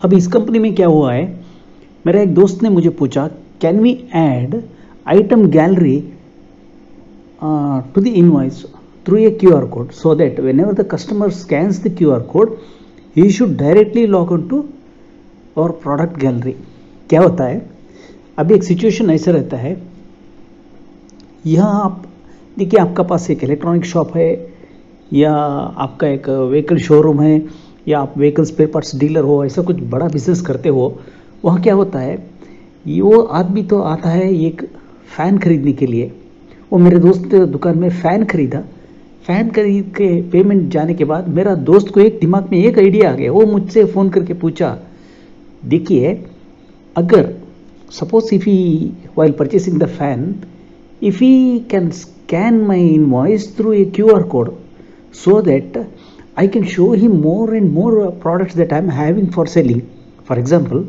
अब इस कंपनी में क्या हुआ है, मेरा एक दोस्त ने मुझे पूछा can we add item gallery to the invoice through a QR code so that whenever the customer scans the QR code he should directly log on to our product gallery। क्या होता है, अभी एक सिचुएशन ऐसा रहता है, यहाँ आप देखिए आपका पास एक इलेक्ट्रॉनिक शॉप है या आपका एक व्हीकल शोरूम है या आप व्हीकल स्पेयर पार्ट्स डीलर हो, ऐसा कुछ बड़ा बिजनेस करते हो। वहाँ क्या होता है, वो आदमी तो आता है एक फ़ैन खरीदने के लिए। वो मेरे दोस्त ने दुकान में फ़ैन खरीदा, फ़ैन खरीद के पेमेंट जाने के बाद मेरा दोस्त को एक दिमाग में एक आइडिया आ गया। वो मुझसे फ़ोन करके पूछा, देखिए अगर suppose if he while purchasing the fan if he can scan my invoice through a QR code so that I can show him more and more products that I'm having for selling. For example,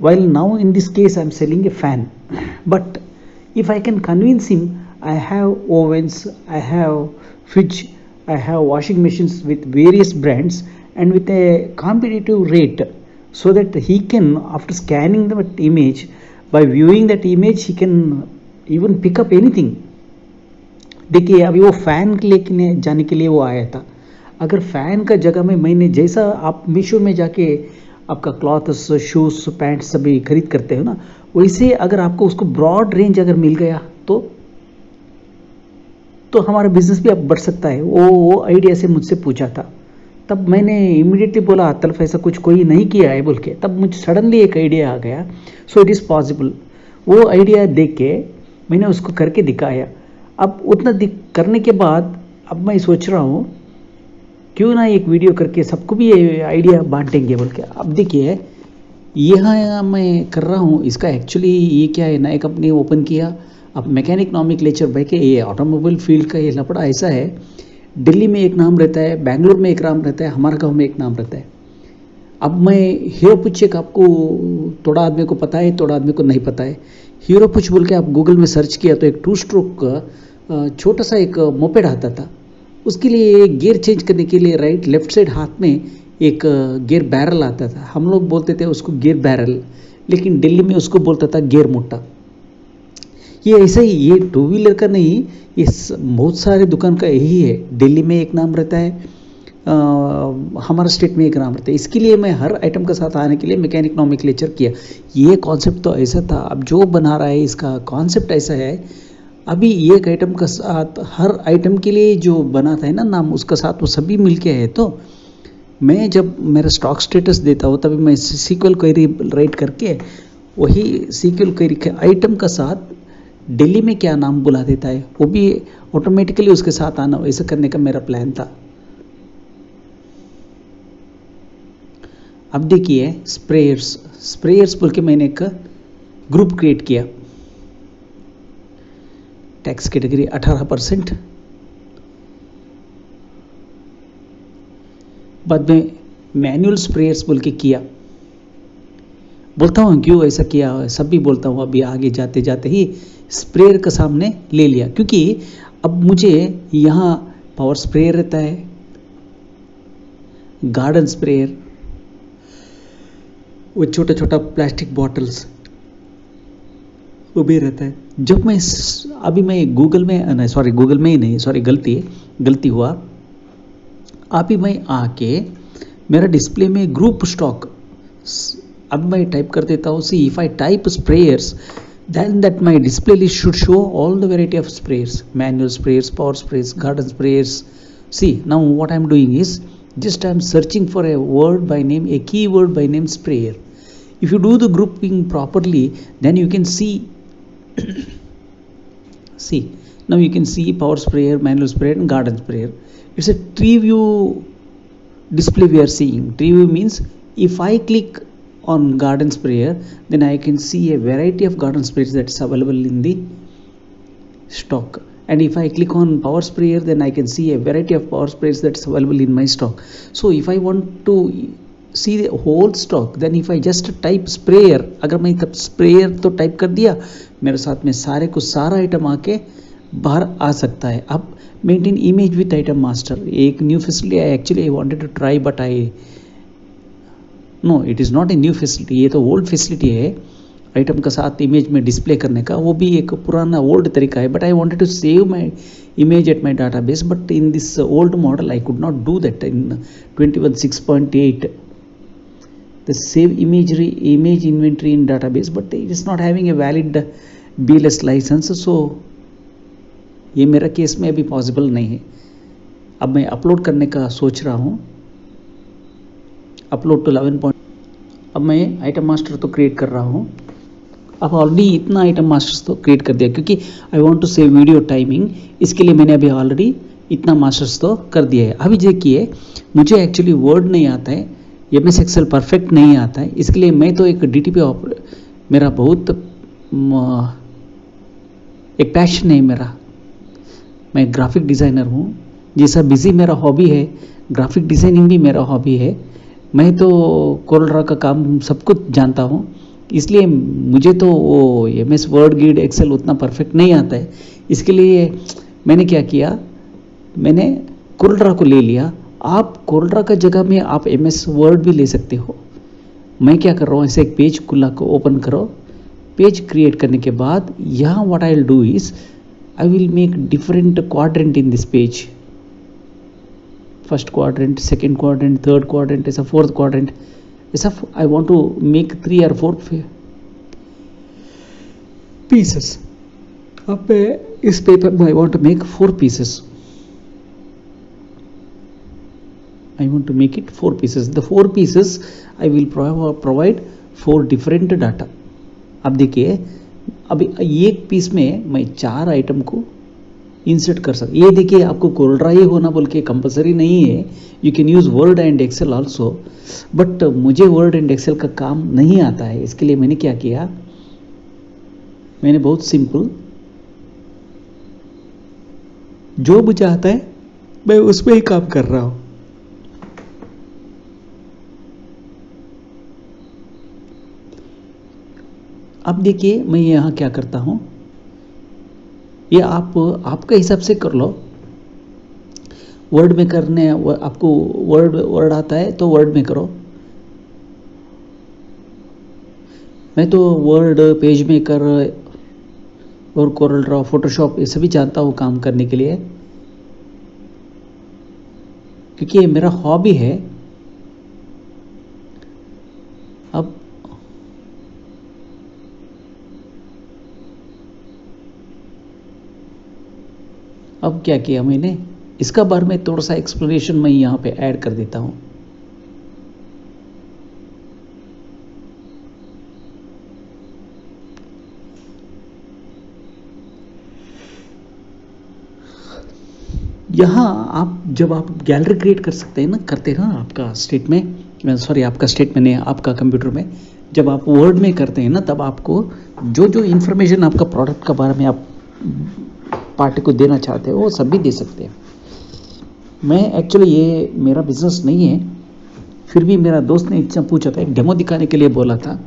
while now in this case I'm selling a fan, but if I can convince him I have ovens, I have fridge, I have washing machines with various brands and with a competitive rate, so that he can, after scanning the image, by viewing that image, he can even pick up anything। देखिए अभी वो fan लेके जाने के लिए वो आया था। अगर फ़ैन का जगह में मैंने, जैसा आप मीशो में जाके आपका क्लॉथ्स, शूज़, पैंट्स सभी खरीद करते हो ना, वैसे अगर आपको उसको ब्रॉड रेंज अगर मिल गया तो हमारा बिजनेस भी अब बढ़ सकता है। वो आइडिया से मुझसे पूछा था, तब मैंने इमीडिएटली बोला तलफ ऐसा कुछ कोई नहीं किया है बोल के। तब मुझे सडनली एक आइडिया आ गया, सो इट इज़ पॉसिबल। वो आइडिया देख के मैंने उसको करके दिखाया। अब उतना करने के बाद अब मैं सोच रहा हूँ क्यों ना एक वीडियो करके सबको भी ये आइडिया बांटेंगे बोल के। अब देखिए यहाँ मैं कर रहा हूँ, इसका एक्चुअली ये क्या है, नया कंपनी ओपन किया। अब मैकेनिक नॉमेनक्लेचर भाई के ये ऑटोमोबाइल फील्ड का ये लपड़ा ऐसा है, दिल्ली में एक नाम रहता है, बेंगलुरु में एक नाम रहता है, हमारे गाँव में एक नाम रहता है। अब मैं हीरो पुच एक, आपको थोड़ा आदमी को पता है, थोड़ा आदमी को नहीं पता है। हीरो पुच बोल के आप गूगल में सर्च किया तो एक 2 स्ट्रोक का छोटा सा एक मोपेड आता था। उसके लिए गियर चेंज करने के लिए राइट लेफ्ट साइड हाथ में एक गियर बैरल आता था। हम लोग बोलते थे उसको गियर बैरल, लेकिन दिल्ली में उसको बोलता था गियर मुट्टा। ये ऐसा ही, ये 2 व्हीलर का नहीं, ये बहुत सारे दुकान का यही है। दिल्ली में एक नाम रहता है, हमारा स्टेट में एक नाम रहता है। इसके लिए मैं हर आइटम के साथ आने के लिए मैकेनिक नॉमेनक्लेचर किया। ये कॉन्सेप्ट तो ऐसा था, अब जो बना रहा है इसका कॉन्सेप्ट ऐसा है। अभी एक आइटम का साथ हर आइटम के लिए जो बनाता है ना नाम, उसका साथ वो सभी मिलके है। तो मैं जब मेरा स्टॉक स्टेटस देता हूँ तभी मैं सीक्वल क्वेरी राइट करके वही सीक्वल क्वेरी के आइटम का साथ दिल्ली में क्या नाम बुला देता है, वो भी ऑटोमेटिकली उसके साथ आना, ऐसा करने का मेरा प्लान था। अब देखिए स्प्रेयर्स बोल के मैंने एक ग्रुप क्रिएट किया। Tax category 18%। बाद में मैनुअल स्प्रेयर्स बोल के किया। बोलता हूँ क्यों ऐसा किया, सब भी बोलता हूँ। अभी आगे जाते जाते ही स्प्रेयर का सामने ले लिया, क्योंकि अब मुझे यहाँ पावर स्प्रेयर रहता है, गार्डन स्प्रेयर, वो छोटा छोटा प्लास्टिक बॉटल्स वो भी रहता है। जब मैं अभी मैं गूगल में गलती हुआ। अभी मैं आके मेरा डिस्प्ले में ग्रुप स्टॉक, अब मैं टाइप कर देता हूँ। See if I type sprayers then that my display list should show all the variety of sprayers, manual sprayers, power sprayers, garden sprayers. See, now what I'm doing is just I'm searching for a word by name, a keyword by name sprayer. If you do the grouping properly, then you can see see, now you can see power sprayer, manual sprayer and garden sprayer. It's a tree view display we are seeing. Tree view means if I click on garden sprayer, then I can see a variety of garden sprayers that's available in the stock. And if I click on power sprayer, then I can see a variety of power sprayers that's available in my stock. So if I want to see the whole stock, then if I just type sprayer, अगर मैं तब sprayer तो type कर दिया, मेरे साथ में सारे को सारा आइटम आके बाहर आ सकता है। अब maintain image with item master, एक new facility I actually I wanted to try, but I know it is not a new facility, ये तो ओल्ड फैसिलिटी है आइटम का साथ इमेज में डिस्प्ले करने का, वो भी एक पुराना ओल्ड तरीका है. But I wanted to save my image at my database, but in this old model I could not do that in 21.6.8. the save image inventory in database, but it is not having a valid BLS license, so ये मेरा case में अभी possible नहीं है. अब मैं upload करने का सोच रहा हूँ, अपलोड टू 11. अब मैं आइटम मास्टर तो क्रिएट कर रहा हूँ. अब ऑलरेडी इतना आइटम मास्टर्स तो क्रिएट कर दिया, क्योंकि I want to save video timing, इसके लिए मैंने अभी ऑलरेडी इतना मास्टर्स तो कर दिया है. अभी देखिए मुझे एक्चुअली वर्ड नहीं आता है, MS एक्सेल परफेक्ट नहीं आता है, इसके लिए मैं तो एक DTP मेरा बहुत एक पैशन है मेरा. मैं ग्राफिक डिज़ाइनर हूँ, जैसा बिजी मेरा हॉबी है ग्राफिक डिज़ाइनिंग भी मेरा हॉबी है. मैं तो कोरल का काम सब कुछ जानता हूँ, इसलिए मुझे तो वो MS वर्ड गिड एक्सेल उतना परफेक्ट नहीं आता है. इसके लिए मैंने क्या किया, मैंने कोरल को ले लिया. आप कोरल का जगह में आप MS वर्ड भी ले सकते हो. मैं क्या कर रहा हूँ, ऐसे एक पेज खुला को ओपन करो. पेज क्रिएट करने के बाद यहाँ what I will do is I will make different quadrant in this page. First quadrant, second quadrant, third quadrant, ऐसा फोर्थ क्वाड्रेंट, ऐसा I want to make 3 or 4 pieces. अब इस पेपर में I want to make 4 pieces. I want to make it 4 pieces. The 4 pieces I will provide 4 different data. अब देखिए, अभी एक piece में मैं 4 आइटम को इंसर्ट कर सकता. ये देखिए आपको कोरल ही होना बोल के कंपलसरी नहीं है, you can use Word and Excel also. But मुझे वर्ड एंड एक्सेल का काम नहीं आता है, इसके लिए मैंने क्या किया, मैंने बहुत सिंपल जो मुझे आता है मैं उसमें ही काम कर रहा हूँ. अब देखिए मैं यहाँ क्या करता हूँ, ये आपके हिसाब से कर लो. वर्ड में करने आपको वर्ड आता है तो वर्ड में करो. मैं तो वर्ड, पेज मेकर और कोरल ड्रॉ, फोटोशॉप ये सभी जानता हूँ काम करने के लिए, क्योंकि ये मेरा हॉबी है. अब क्या किया मैंने, इसका बारे में थोड़ा सा एक्सप्लेनेशन मैं यहाँ पे ऐड कर देता हूँ. यहाँ आप जब आप गैलरी क्रिएट कर सकते हैं ना, करते हैं ना आपका स्टेट में, सॉरी आपका स्टेट में नहीं, आपका कंप्यूटर में जब आप वर्ड में करते हैं ना, तब आपको जो इन्फॉर्मेशन आपका प्रोडक्ट के बारे में आप पार्टी को देना चाहते हो वो सब भी दे सकते हैं. मैं एक्चुअली ये मेरा बिजनेस नहीं है, फिर भी मेरा दोस्त ने इच्छा पूछा था, एक डेमो दिखाने के लिए बोला था,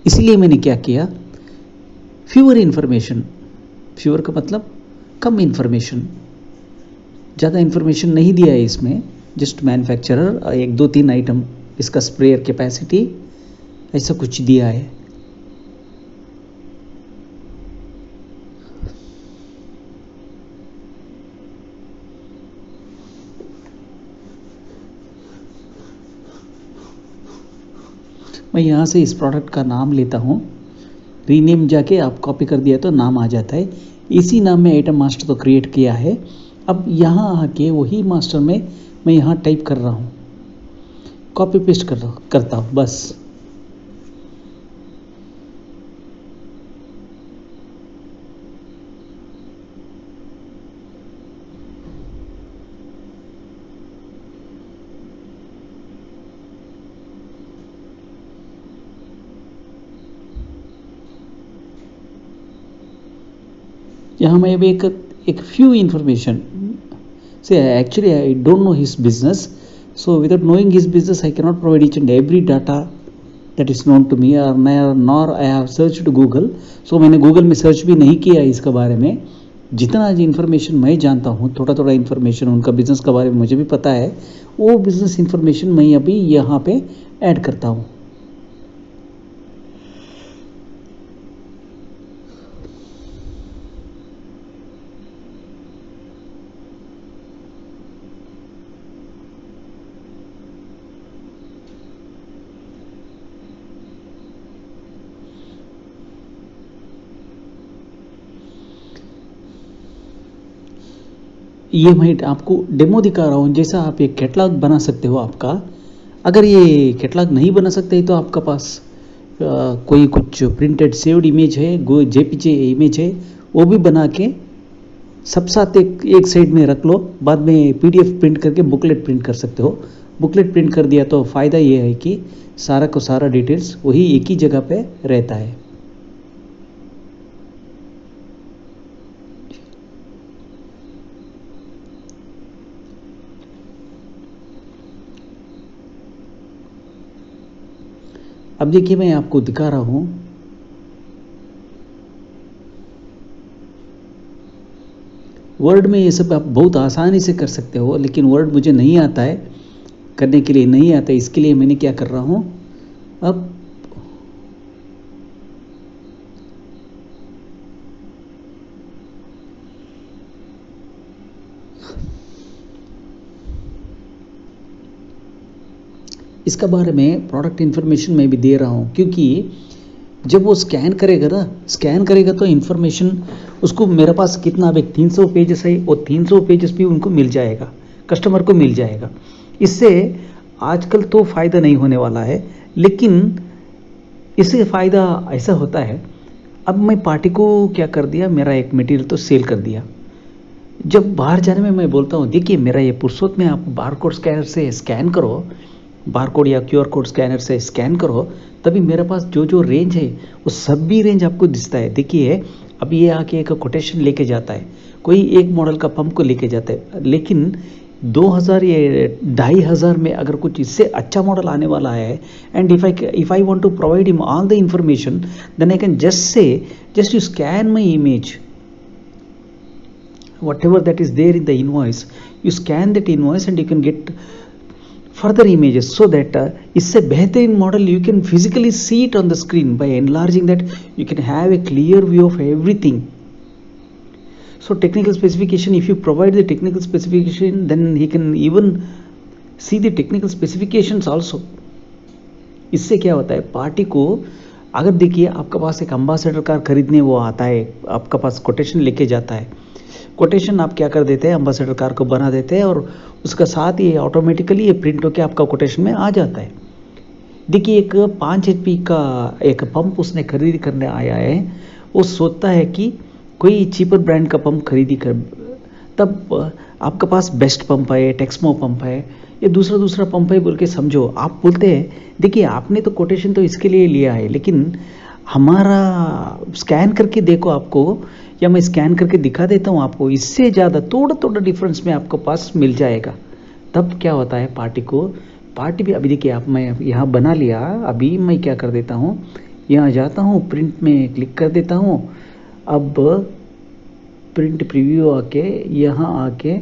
इसलिए मैंने क्या किया, फ्यूअर इन्फॉर्मेशन, फ्यूअर का मतलब कम इन्फॉर्मेशन, ज़्यादा इन्फॉर्मेशन नहीं दिया है इसमें, जस्ट मैन्युफैक्चरर, 1 2 3 आइटम, इसका स्प्रेयर कैपेसिटी, ऐसा कुछ दिया है. मैं यहाँ से इस प्रोडक्ट का नाम लेता हूँ, रीनेम जाके आप कॉपी कर दिया तो नाम आ जाता है. इसी नाम में आइटम मास्टर तो क्रिएट किया है. अब यहाँ आके वही मास्टर में मैं यहाँ टाइप कर रहा हूँ, कॉपी पेस्ट करता हूँ बस. यहाँ मैं भी एक few information. See, actually I don't know his business, so without knowing his business I cannot provide each and every data that is known to me, or nor I have searched Google. So मैंने Google में search भी नहीं किया इसके बारे में. जितना information मैं जानता हूँ, थोड़ा इन्फॉर्मेशन उनका बिजनेस के बारे में मुझे भी पता है, वो बिजनेस इन्फॉर्मेशन मैं अभी यहाँ पे ऐड करता हूँ। ये मैं आपको डेमो दिखा रहा हूँ, जैसा आप एक कैटलॉग बना सकते हो आपका। अगर ये कैटलॉग नहीं बना सकते तो आपका पास कोई कुछ प्रिंटेड सेव्ड इमेज है, जेपीजे इमेज है, वो भी बना के सब साथ एक साइड में रख लो। बाद में पीडीएफ प्रिंट करके बुकलेट प्रिंट कर सकते हो। बुकलेट प्रिंट कर दिया तो फ़ायदा ये है कि सारा को सारा डिटेल्स वही एक ही जगह पे रहता है। अब देखिए मैं आपको दिखा रहा हूँ। वर्ड में ये सब आप बहुत आसानी से कर सकते हो, लेकिन वर्ड मुझे नहीं आता है, करने के लिए नहीं आता है। इसके लिए मैंने क्या कर रहा हूँ, अब इसका बारे में प्रोडक्ट इन्फॉर्मेशन मैं भी दे रहा हूँ, क्योंकि जब वो स्कैन करेगा तो इन्फॉर्मेशन उसको, मेरे पास कितना अब 300 पेजेस है, वो 300 पेजेस भी उनको मिल जाएगा, कस्टमर को मिल जाएगा। इससे आजकल तो फ़ायदा नहीं होने वाला है, लेकिन इससे फ़ायदा ऐसा होता है। अब मैं पार्टी को क्या कर दिया, मेरा एक मटेरियल तो सेल कर दिया। जब बाहर जाने में मैं बोलता हूँ, देखिए मेरा ये पुरुषोत्त में आप बारकोड स्कैनर से स्कैन करो, बारकोड या क्यूआर कोड स्कैनर से स्कैन करो, तभी मेरे पास जो जो रेंज है वो सब भी रेंज आपको दिखता है। देखिए अब ये आके एक कोटेशन लेके जाता है, कोई एक मॉडल का पंप को लेके जाता है, लेकिन 2000 या 2500 में अगर कुछ इससे अच्छा मॉडल आने वाला है, and if I want to provide him all the information, then I can just you scan my image, whatever that is there in the invoice, you scan that invoice and you can get further images, so that इससे बेहतरीन model you can physically see it on the screen. By enlarging that, you can have a clear view of everything. So technical specification, if you provide the technical specification, then he can even see the technical specifications also. इससे क्या होता है, party को अगर देखिए आपका पास एक ambassador car खरीदने वो आता है, आपका पास कोटेशन लेके जाता है, कोटेशन आप क्या कर देते हैं, अम्बासडर कार को बना देते हैं और उसका साथ ही ऑटोमेटिकली ये प्रिंट होकर आपका कोटेशन में आ जाता है। देखिए एक 5 HP का एक पंप उसने खरीदी करने आया है, वो सोचता है कि कोई चीपर ब्रांड का पंप खरीदी कर, तब आपका पास बेस्ट पंप है, टेक्समो पंप है, ये दूसरा पंप है बोल के समझो। आप बोलते हैं देखिए आपने तो कोटेशन तो इसके लिए लिया है, लेकिन हमारा स्कैन करके देखो आपको, या मैं स्कैन करके दिखा देता हूँ आपको, इससे ज़्यादा थोड़ा डिफरेंस में आपको पास मिल जाएगा। तब क्या होता है, पार्टी भी अभी देखिए आप, मैं यहाँ बना लिया, अभी मैं क्या कर देता हूँ, यहाँ जाता हूँ, प्रिंट में क्लिक कर देता हूँ। अब प्रिंट प्रीव्यू आके यहाँ आके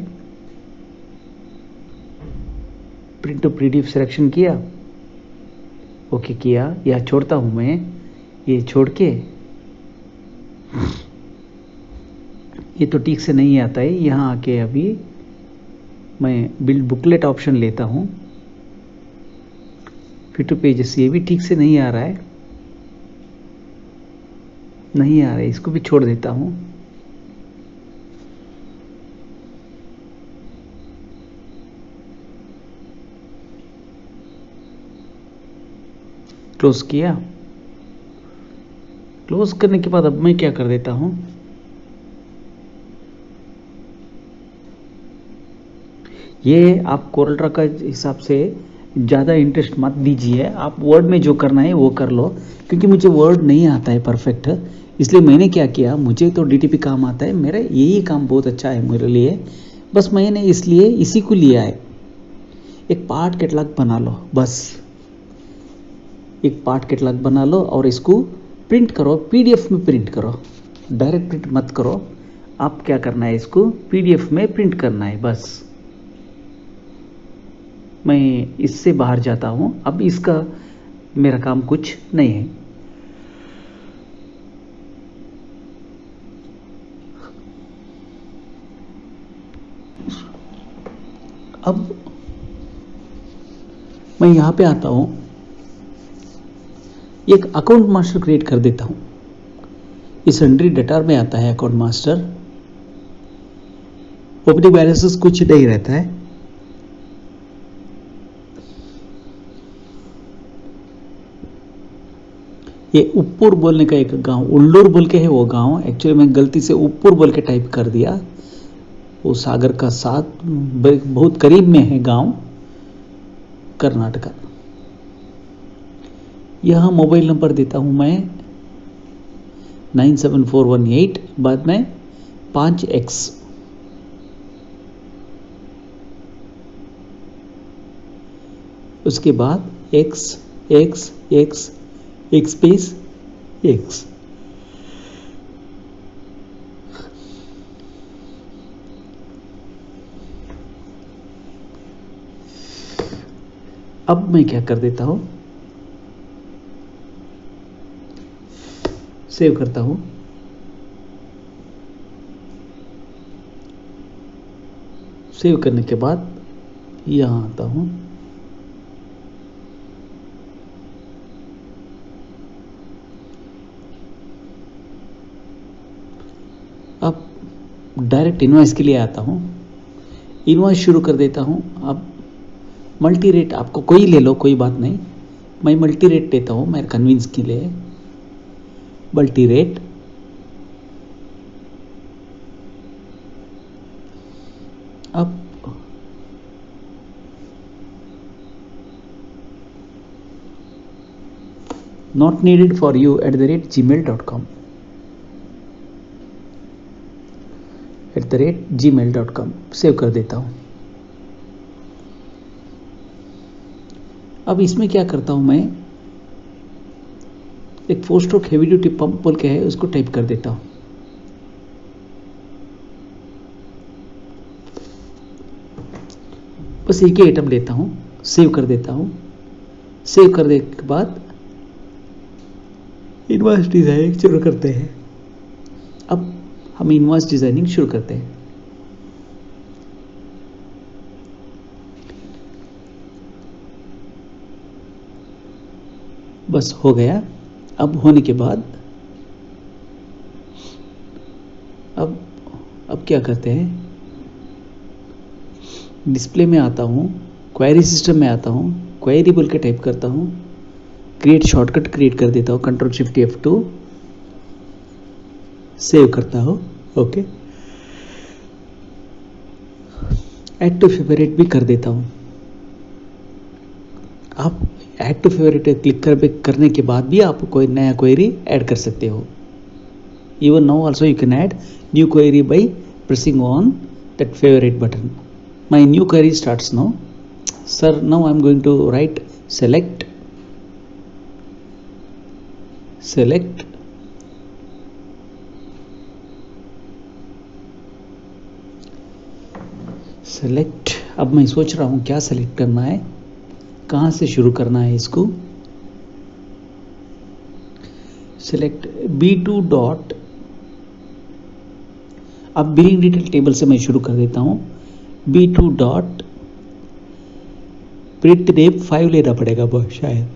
प्रिंट टू पीडीएफ सिलेक्शन किया, ओके किया, यह छोड़ता हूँ मैं, ये छोड़ के ये तो ठीक से नहीं आता है, यहाँ आके अभी मैं बिल्ड बुकलेट ऑप्शन लेता हूँ, फिर टू पेजेस, ये भी ठीक से नहीं आ रहा है, इसको भी छोड़ देता हूँ। क्लोज किया, क्लोज करने के बाद अब मैं क्या कर देता हूँ, ये आप कोरल का हिसाब से ज़्यादा इंटरेस्ट मत दीजिए, आप वर्ड में जो करना है वो कर लो, क्योंकि मुझे वर्ड नहीं आता है परफेक्ट, इसलिए मैंने क्या किया, मुझे तो डीटीपी काम आता है, मेरा यही काम बहुत अच्छा है मेरे लिए, बस मैंने इसलिए इसी को लिया है। एक पार्ट कैटलॉग बना लो, बस एक पार्ट कैटलॉग बना लो और इसको प्रिंट करो, पीडीएफ में प्रिंट करो, डायरेक्ट प्रिंट मत करो। आप क्या करना है, इसको पीडीएफ में प्रिंट करना है बस। मैं इससे बाहर जाता हूँ। अब इसका मेरा काम कुछ नहीं है। अब मैं यहाँ पे आता हूँ, एक अकाउंट मास्टर क्रिएट कर देता हूँ। इस एंट्री डेटा में आता है अकाउंट मास्टर। ओपनिंग बैलेंसेस कुछ नहीं रहता है। ये उप्पूर बोलने का एक गांव, उल्लूर बोल के है वो गांव। एक्चुअली मैं गलती से उप्पूर बोल के टाइप कर दिया। वो सागर का साथ बहुत करीब में है गांव, कर्नाटका। यहाँ मोबाइल नंबर देता हूँ मैं 97418, बाद में 5x। उसके बाद x x x एक स्पेस x। अब मैं क्या कर देता हूं, सेव करता हूं। सेव करने के बाद यहां आता हूं। अब डायरेक्ट इनवॉइस के लिए आता हूं। इनवॉइस शुरू कर देता हूं। अब मल्टी रेट आपको कोई ले लो, कोई बात नहीं। मैं मल्टी रेट देता हूं मेरे कन्वींस के लिए। मल्टी रेट अब not needed for you @gmail.com @gmail.com save कर देता हूं। अब इसमें क्या करता हूं मैं, एक 4 स्ट्रोक हेवी ड्यूटी पंप बोल के है, उसको टाइप कर देता हूं। बस एक ही आइटम लेता हूं, सेव कर देता हूं। सेव कर देने के बाद इनवॉइस डिजाइनिंग शुरू करते हैं। अब हम इनवॉइस डिजाइनिंग शुरू करते हैं। बस हो गया। अब होने के बाद अब क्या करते हैं, डिस्प्ले में आता हूं, क्वेरी सिस्टम में आता हूं, क्वेरी बोल के टाइप करता हूं, क्रिएट शॉर्टकट क्रिएट कर देता हूं, Ctrl+Shift+F2, सेव करता हूं। ओके, ऐड टू फेवरेट भी कर देता हूं। आप ऐड टू फेवरेट क्लिक करने के बाद भी आप कोई नया क्वेरी ऐड कर सकते हो। Even now also you can add new query by pressing on that favourite button. My new query starts now. Sir, now I am going to write select अब मैं सोच रहा हूं क्या सेलेक्ट करना है, कहां से शुरू करना है इसको। Select B2 dot. अब बिलिंग डिटेल टेबल से मैं शुरू कर देता हूं। B2 डॉट प्रिंट नेम 5 लेना पड़ेगा बस शायद।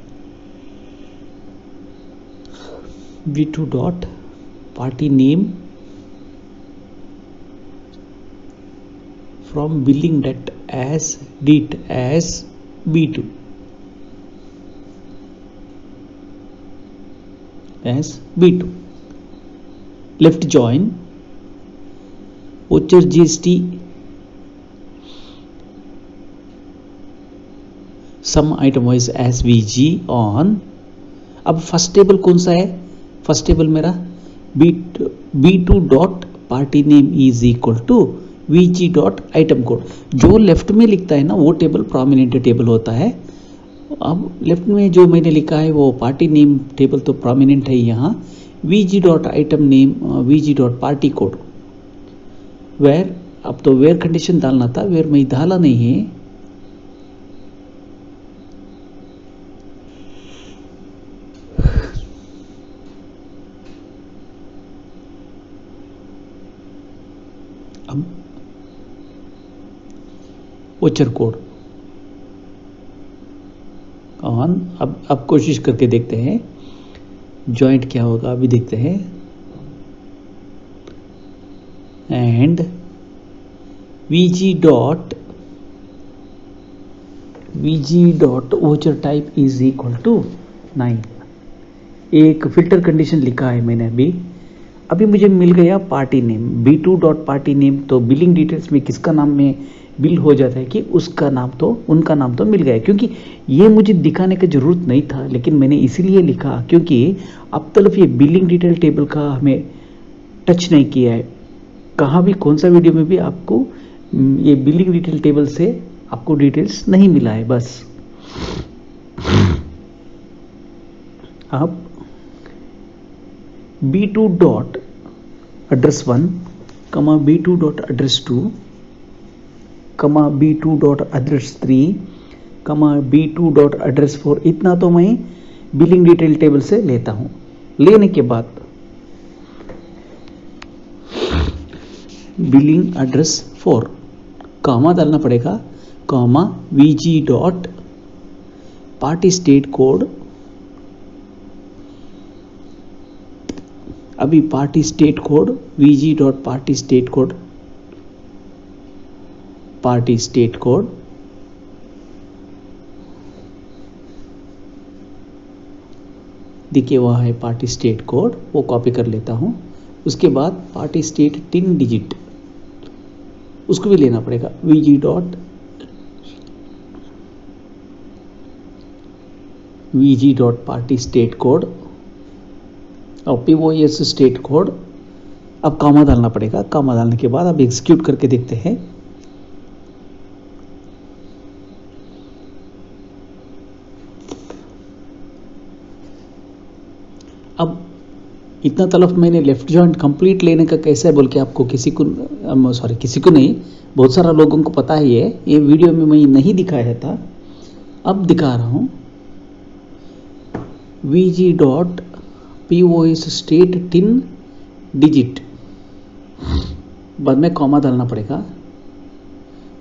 B2 dot party name from billing that as date as B2 as B2 left join voucher GST sum item wise as VG on। अब फर्स्ट टेबल कौन सा है, फर्स्ट टेबल मेरा B2 dot party name is equal to VG dot item code. जो left में लिखता है ना वो टेबल प्रोमिनेंट टेबल होता है। अब लेफ्ट में जो मैंने लिखा है वो पार्टी नेम टेबल तो प्रोमिनेंट है यहाँ। VG dot item name VG dot party code where. अब तो वेयर कंडीशन डालना था, वेयर में डाला नहीं है। अब वोचर कोड ऑन। अब कोशिश करके देखते हैं जॉइंट क्या होगा, अभी देखते हैं। And vg voucher type is equal to 9। एक फिल्टर कंडीशन लिखा है मैंने अभी मुझे मिल गया party name b2 dot party name. तो बिलिंग डिटेल्स में किसका नाम में बिल हो जाता है कि उसका नाम तो उनका नाम तो मिल गया, क्योंकि ये मुझे दिखाने की जरूरत नहीं था, लेकिन मैंने इसीलिए लिखा क्योंकि अब तक ये बिलिंग डिटेल टेबल का हमें टच नहीं किया है। कहाँ भी कौन सा वीडियो में भी आपको ये बिलिंग डिटेल टेबल से आपको डिटेल्स नहीं मिला है। बस अब b2 डॉट एड्रेस 1 कमा b2 डॉट एड्रेस 2 कमा b2 डॉट एड्रेस 3 कमा b2 डॉट एड्रेस 4, इतना तो मैं बिलिंग डिटेल टेबल से लेता हूं। लेने के बाद बिलिंग एड्रेस 4 कॉमा डालना पड़ेगा, comma vg dot party state code. अभी party state code vg dot party state code, party state code देखिए वहाँ है पार्टी स्टेट कोड, वो कॉपी कर लेता हूँ। उसके बाद पार्टी स्टेट 3 डिजिट उसको भी लेना पड़ेगा, vg dot party state code और POS स्टेट कोड। अब कॉमा डालना पड़ेगा, कॉमा डालने के बाद अब एग्जीक्यूट करके देखते हैं। अब इतना तलफ मैंने लेफ्ट जॉइंट कंप्लीट लेने का कैसे है बोल के आपको किसी को नहीं, बहुत सारा लोगों को पता ही है। ये वीडियो में मैं नहीं दिखाया था, अब दिखा रहा हूँ। vg dot POS state 3 digit, बाद में कॉमा डालना पड़ेगा,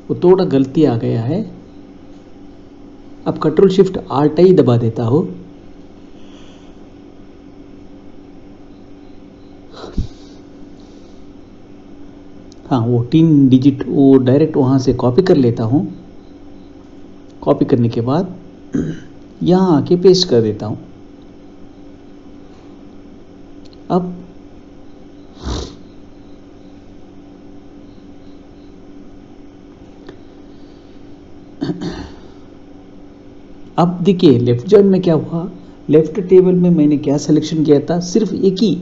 वो थोड़ा गलती आ गया है। अब कंट्रोल शिफ्ट आल्ट ही दबा देता हूँ। हाँ, वो 3 डिजिट वो डायरेक्ट वहाँ से कॉपी कर लेता हूँ। कॉपी करने के बाद यहाँ आके पेस्ट कर देता हूँ। अब देखिए लेफ्ट जॉइन में क्या हुआ, लेफ्ट टेबल में मैंने क्या सिलेक्शन किया था, सिर्फ एक ही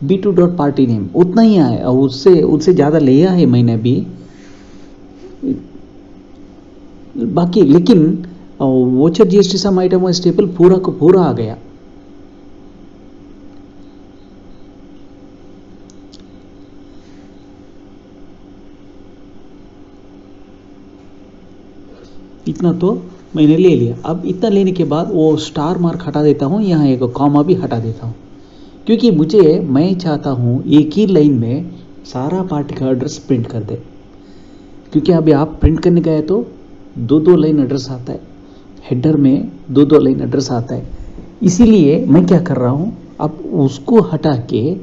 b2 डॉट पार्टी नेम उतना ही आया, और उससे ज़्यादा लिया है मैंने भी बाकी। लेकिन वोचर GST सम आइटम स्टेपल पूरा को पूरा आ गया। इतना तो मैंने ले लिया। अब इतना लेने के बाद वो स्टार मार्क हटा देता हूँ, यहाँ एक कॉमा भी हटा देता हूँ, क्योंकि मैं चाहता हूँ एक ही लाइन में सारा पार्टी का एड्रेस प्रिंट कर दे। क्योंकि अभी आप प्रिंट करने गए तो 2 लाइन एड्रेस आता है, हेडर में 2 लाइन एड्रेस आता है। इसीलिए मैं क्या कर रहा हूँ, अब उसको हटा के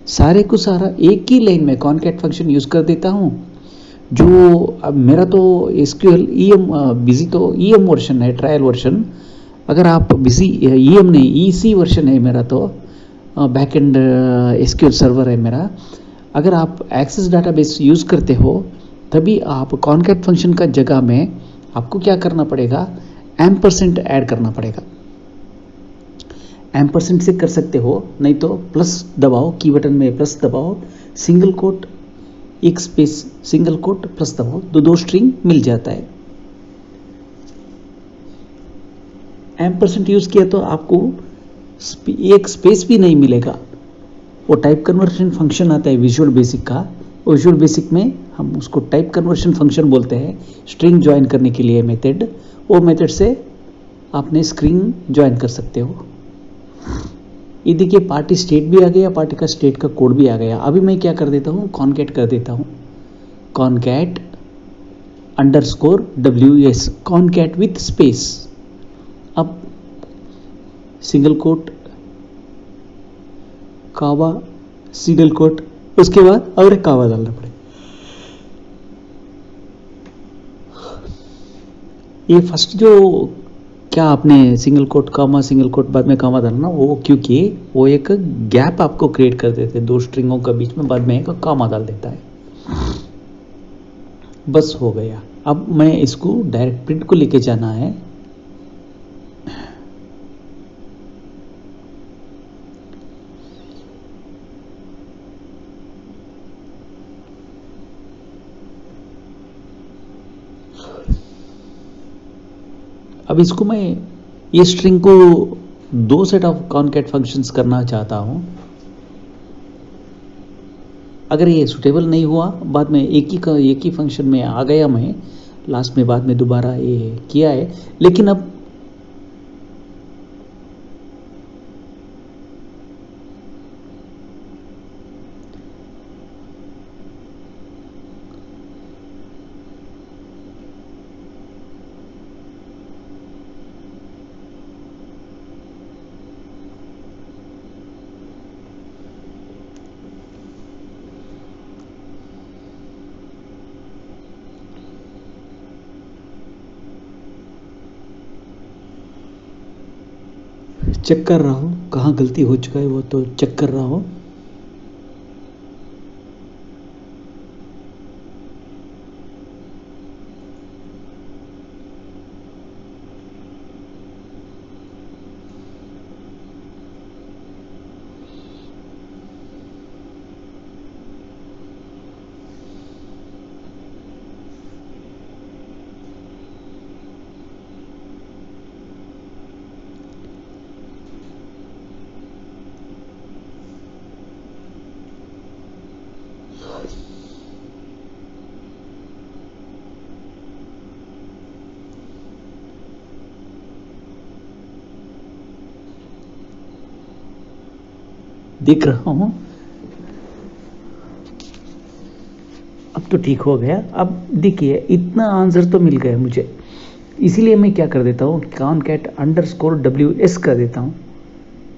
सारे को सारा एक ही लाइन में कॉनकैट फंक्शन यूज़ कर देता हूँ। जो अब मेरा तो SQL बिजी तो EM वर्जन है, ट्रायल वर्जन। अगर आप बिजी EM नहीं EC वर्जन है मेरा, तो बैकएंड SQL सर्वर है मेरा। अगर आप एक्सेस डाटाबेस यूज़ करते हो तभी आप कॉनकैट फंक्शन का जगह में आपको क्या करना पड़ेगा, एम्परसेंट ऐड करना पड़ेगा। एम्परसेंट से कर सकते हो, नहीं तो प्लस दबाओ, की बटन में प्लस दबाओ, सिंगल कोट एक स्पेस सिंगल कोट प्लस दबाओ, 2 स्ट्रिंग मिल जाता है। एम्परसेंट यूज किया तो आपको एक स्पेस भी नहीं मिलेगा। वो टाइप कन्वर्शन फंक्शन आता है विजुअल बेसिक का, विजुअल बेसिक में हम उसको टाइप कन्वर्शन फंक्शन बोलते हैं। स्ट्रिंग ज्वाइन करने के लिए मेथड, वो मेथड से आपने स्ट्रिंग ज्वाइन कर सकते हो। ये देखिए पार्टी स्टेट भी आ गया, पार्टी का स्टेट का कोड भी आ गया। अभी मैं क्या कर देता हूँ, कॉनकैट कर देता हूँ। concat underscore ws, concat with space. अब सिंगल कोट कावा, सिंगल कोट, उसके बाद और एक कावा डालना पड़ेगा। ये फर्स्ट जो क्या आपने सिंगल कोट कामा सिंगल कोट बाद में कामा डालना, वो क्योंकि वो एक गैप आपको क्रिएट कर देते हैं दो स्ट्रिंगों के बीच में, बाद में एक कामा डाल देता है। बस हो गया। अब मैं इसको डायरेक्ट प्रिंट को लेके जाना है। अब इसको मैं ये स्ट्रिंग को दो सेट ऑफ कॉनकैट फंक्शंस करना चाहता हूं। अगर ये सुटेबल नहीं हुआ, बाद में एक ही फंक्शन में आ गया मैं लास्ट में, बाद में दोबारा ये किया है, लेकिन अब चेक कर रहा हूँ कहाँ गलती हो चुका है, वो तो चेक कर रहा हूँ। देख रहा हूं, अब तो ठीक हो गया। अब देखिए इतना आंसर तो मिल गया मुझे, इसीलिए मैं क्या कर देता हूँ, कॉनकैट अंडरस्कोर ws कर देता हूँ।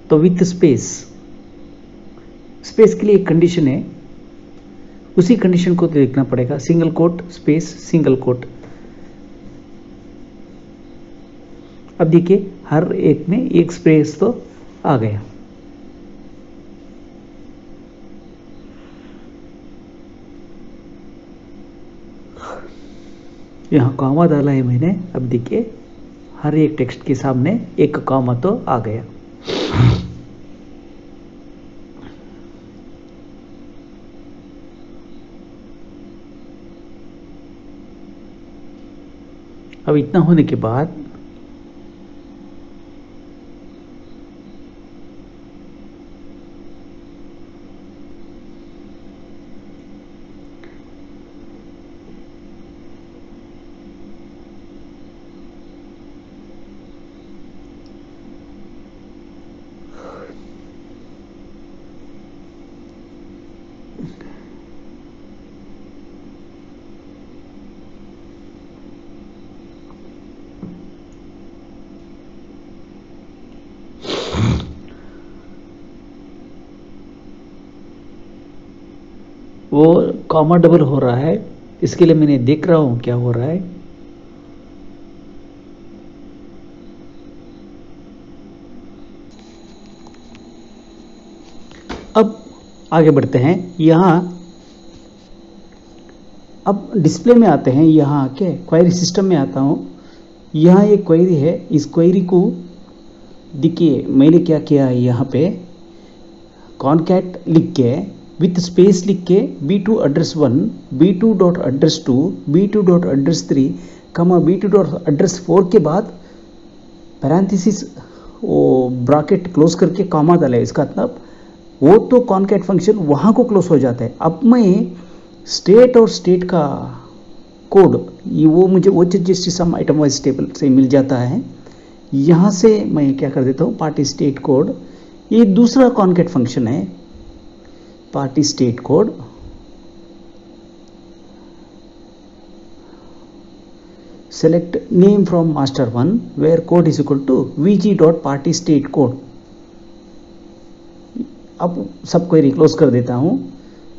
तो विथ स्पेस, स्पेस के लिए एक कंडीशन है, उसी कंडीशन को तो देखना पड़ेगा, single quote space single quote. अब देखिए हर एक में एक स्पेस तो आ गया। यहाँ कॉमा डाला है मैंने, अब देखिए हर एक टेक्स्ट के सामने एक कॉमा तो आ गया। अब इतना होने के बाद वो कॉमा डबल हो रहा है, इसके लिए मैंने देख रहा हूं क्या हो रहा है। अब आगे बढ़ते हैं, यहां अब डिस्प्ले में आते हैं, यहाँ के क्वेरी सिस्टम में आता हूं। यहाँ एक क्वेरी है, इस क्वेरी को देखिए मैंने क्या किया है, यहाँ पे कॉनकैट लिख के विथ स्पेस लिख के b2 address 1, b2 dot address 2, b2 dot address 3, b2 dot address 4 के बाद पैरेंथेसिस वो ब्रैकेट क्लोज करके कॉमा डाला है। इसका मतलब वो तो कॉनकैट फंक्शन वहाँ को क्लोज हो जाता है। अब मैं स्टेट और स्टेट का कोड, ये वो मुझे OHST सम आइटम वाइज टेबल से मिल जाता है। यहाँ से मैं क्या कर देता हूँ, पार्टी स्टेट कोड, ये दूसरा कॉनकैट फंक्शन है, party state code. select name from master 1 where code is equal to vg.party state code. अब सब क्वेरी क्लोज कर देता हूँ.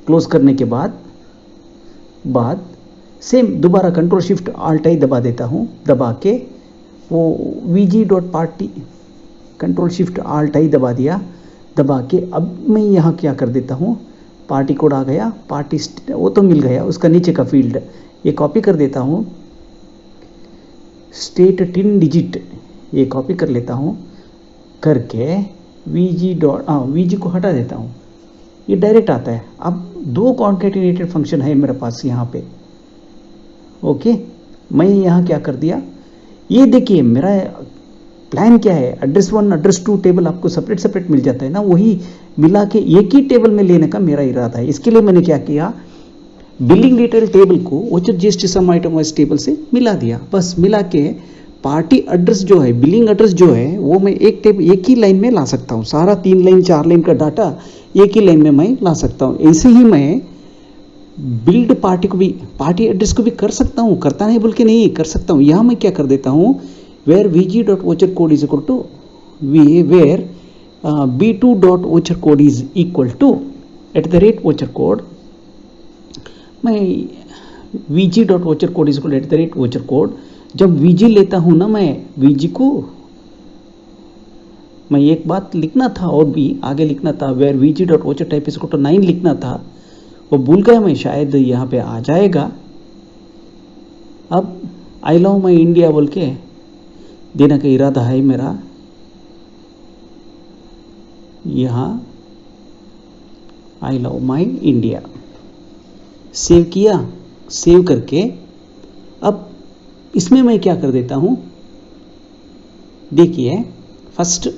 क्लोज करने के बाद सेम दोबारा कंट्रोल शिफ्ट आल्ट आई दबा देता हूँ. दबा के वो vg.party कंट्रोल शिफ्ट आल्ट आई दबा दिया. दबा के अब मैं यहाँ क्या कर देता हूँ, पार्टी कोड आ गया, पार्टी वो तो मिल गया, उसका नीचे का फील्ड ये कॉपी कर देता हूँ. स्टेट 10 डिजिट ये कॉपी कर लेता हूँ. करके वीजी को हटा देता हूँ. ये डायरेक्ट आता है. अब 2 कॉन्केटिनेटेड फंक्शन है मेरे पास यहाँ पे. ओके, मैं यहाँ क्या कर दिया, ये देखिए मेरा प्लान क्या है. एड्रेस 1 एड्रेस 2 टेबल आपको सेपरेट मिल जाता है ना, वही मिला के एक ही टेबल में लेने का मेरा इरादा है. इसके लिए मैंने क्या किया, बिलिंग डिटेल टेबल को ओचर जीएसटी सम आइटम वाइज टेबल से मिला दिया. बस मिला के पार्टी एड्रेस जो है, बिलिंग एड्रेस जो है, वो मैं एक ही लाइन में ला सकता हूँ. सारा 3 लाइन 4 लाइन का डाटा एक ही लाइन में मैं ला सकता हूँ. ऐसे ही मैं बिल्ड पार्टी को भी, पार्टी एड्रेस को भी कर सकता हूँ. करता नहीं बोल के नहीं, कर सकता हूँ. यहाँ मैं क्या कर देता हूँ, where vg.voucher code is equal to where b2.voucher code is equal to @ voucher code. मैं vg.voucher code is equal to @ voucher code. जब vg लेता हूँ ना, मैं vg को, मैं एक बात लिखना था और भी आगे लिखना था, where vg.voucher type is equal to 9 लिखना था, वो भूल गया मैं. शायद यहाँ पे आ जाएगा. अब आई लव माई इंडिया बोल के देने का इरादा है मेरा. यहाँ I love my India save किया. सेव करके अब इसमें मैं क्या कर देता हूँ, देखिए फर्स्ट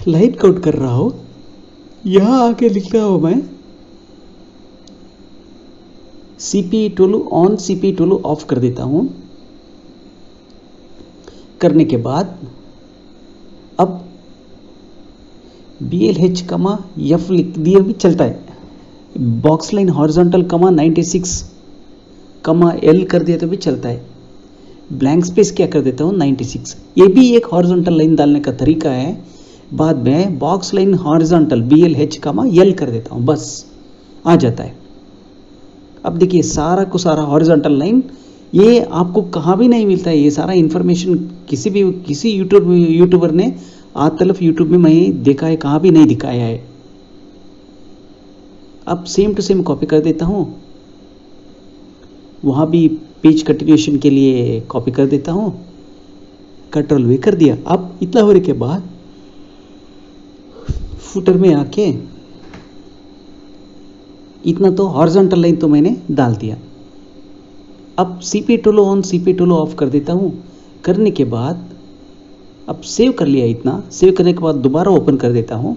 लाइन काउंट कर रहा हूँ. यहाँ आके लिख रहा हूँ मैं CP tool on, CP tool of कर देता हूँ. करने के बाद अब BLH कमा F लिख दिया भी चलता है. बॉक्स लाइन हॉरिजॉन्टल कमा 96 कमा L कर दिया तो भी चलता है. ब्लैंक स्पेस क्या कर देता हूँ 96. ये भी एक हॉरिजॉन्टल लाइन डालने का तरीका है. बाद में बॉक्स लाइन हॉरिजॉन्टल BLH कमा L कर देता हूँ, बस आ जाता है. अब देखिए सारा को सारा हॉरिजॉन्टल लाइन, ये आपको कहाँ भी नहीं मिलता है. ये सारा इन्फॉर्मेशन किसी यूट्यूबर ने आज तलफ यूट्यूब में मैं देखा है, कहाँ भी नहीं दिखाया है. अब सेम टू सेम कॉपी कर देता हूँ. वहाँ भी पेज कंटिन्यूएशन के लिए कॉपी कर देता हूँ. कंट्रोल V कर दिया. अब इतना होने के बाद फुटर में आके इतना तो हॉरिजॉन्टल लाइन तो मैंने डाल दिया. अब CP tool on, CP tool of कर देता हूँ. करने के बाद अब सेव कर लिया. इतना सेव करने के बाद दोबारा ओपन कर देता हूँ.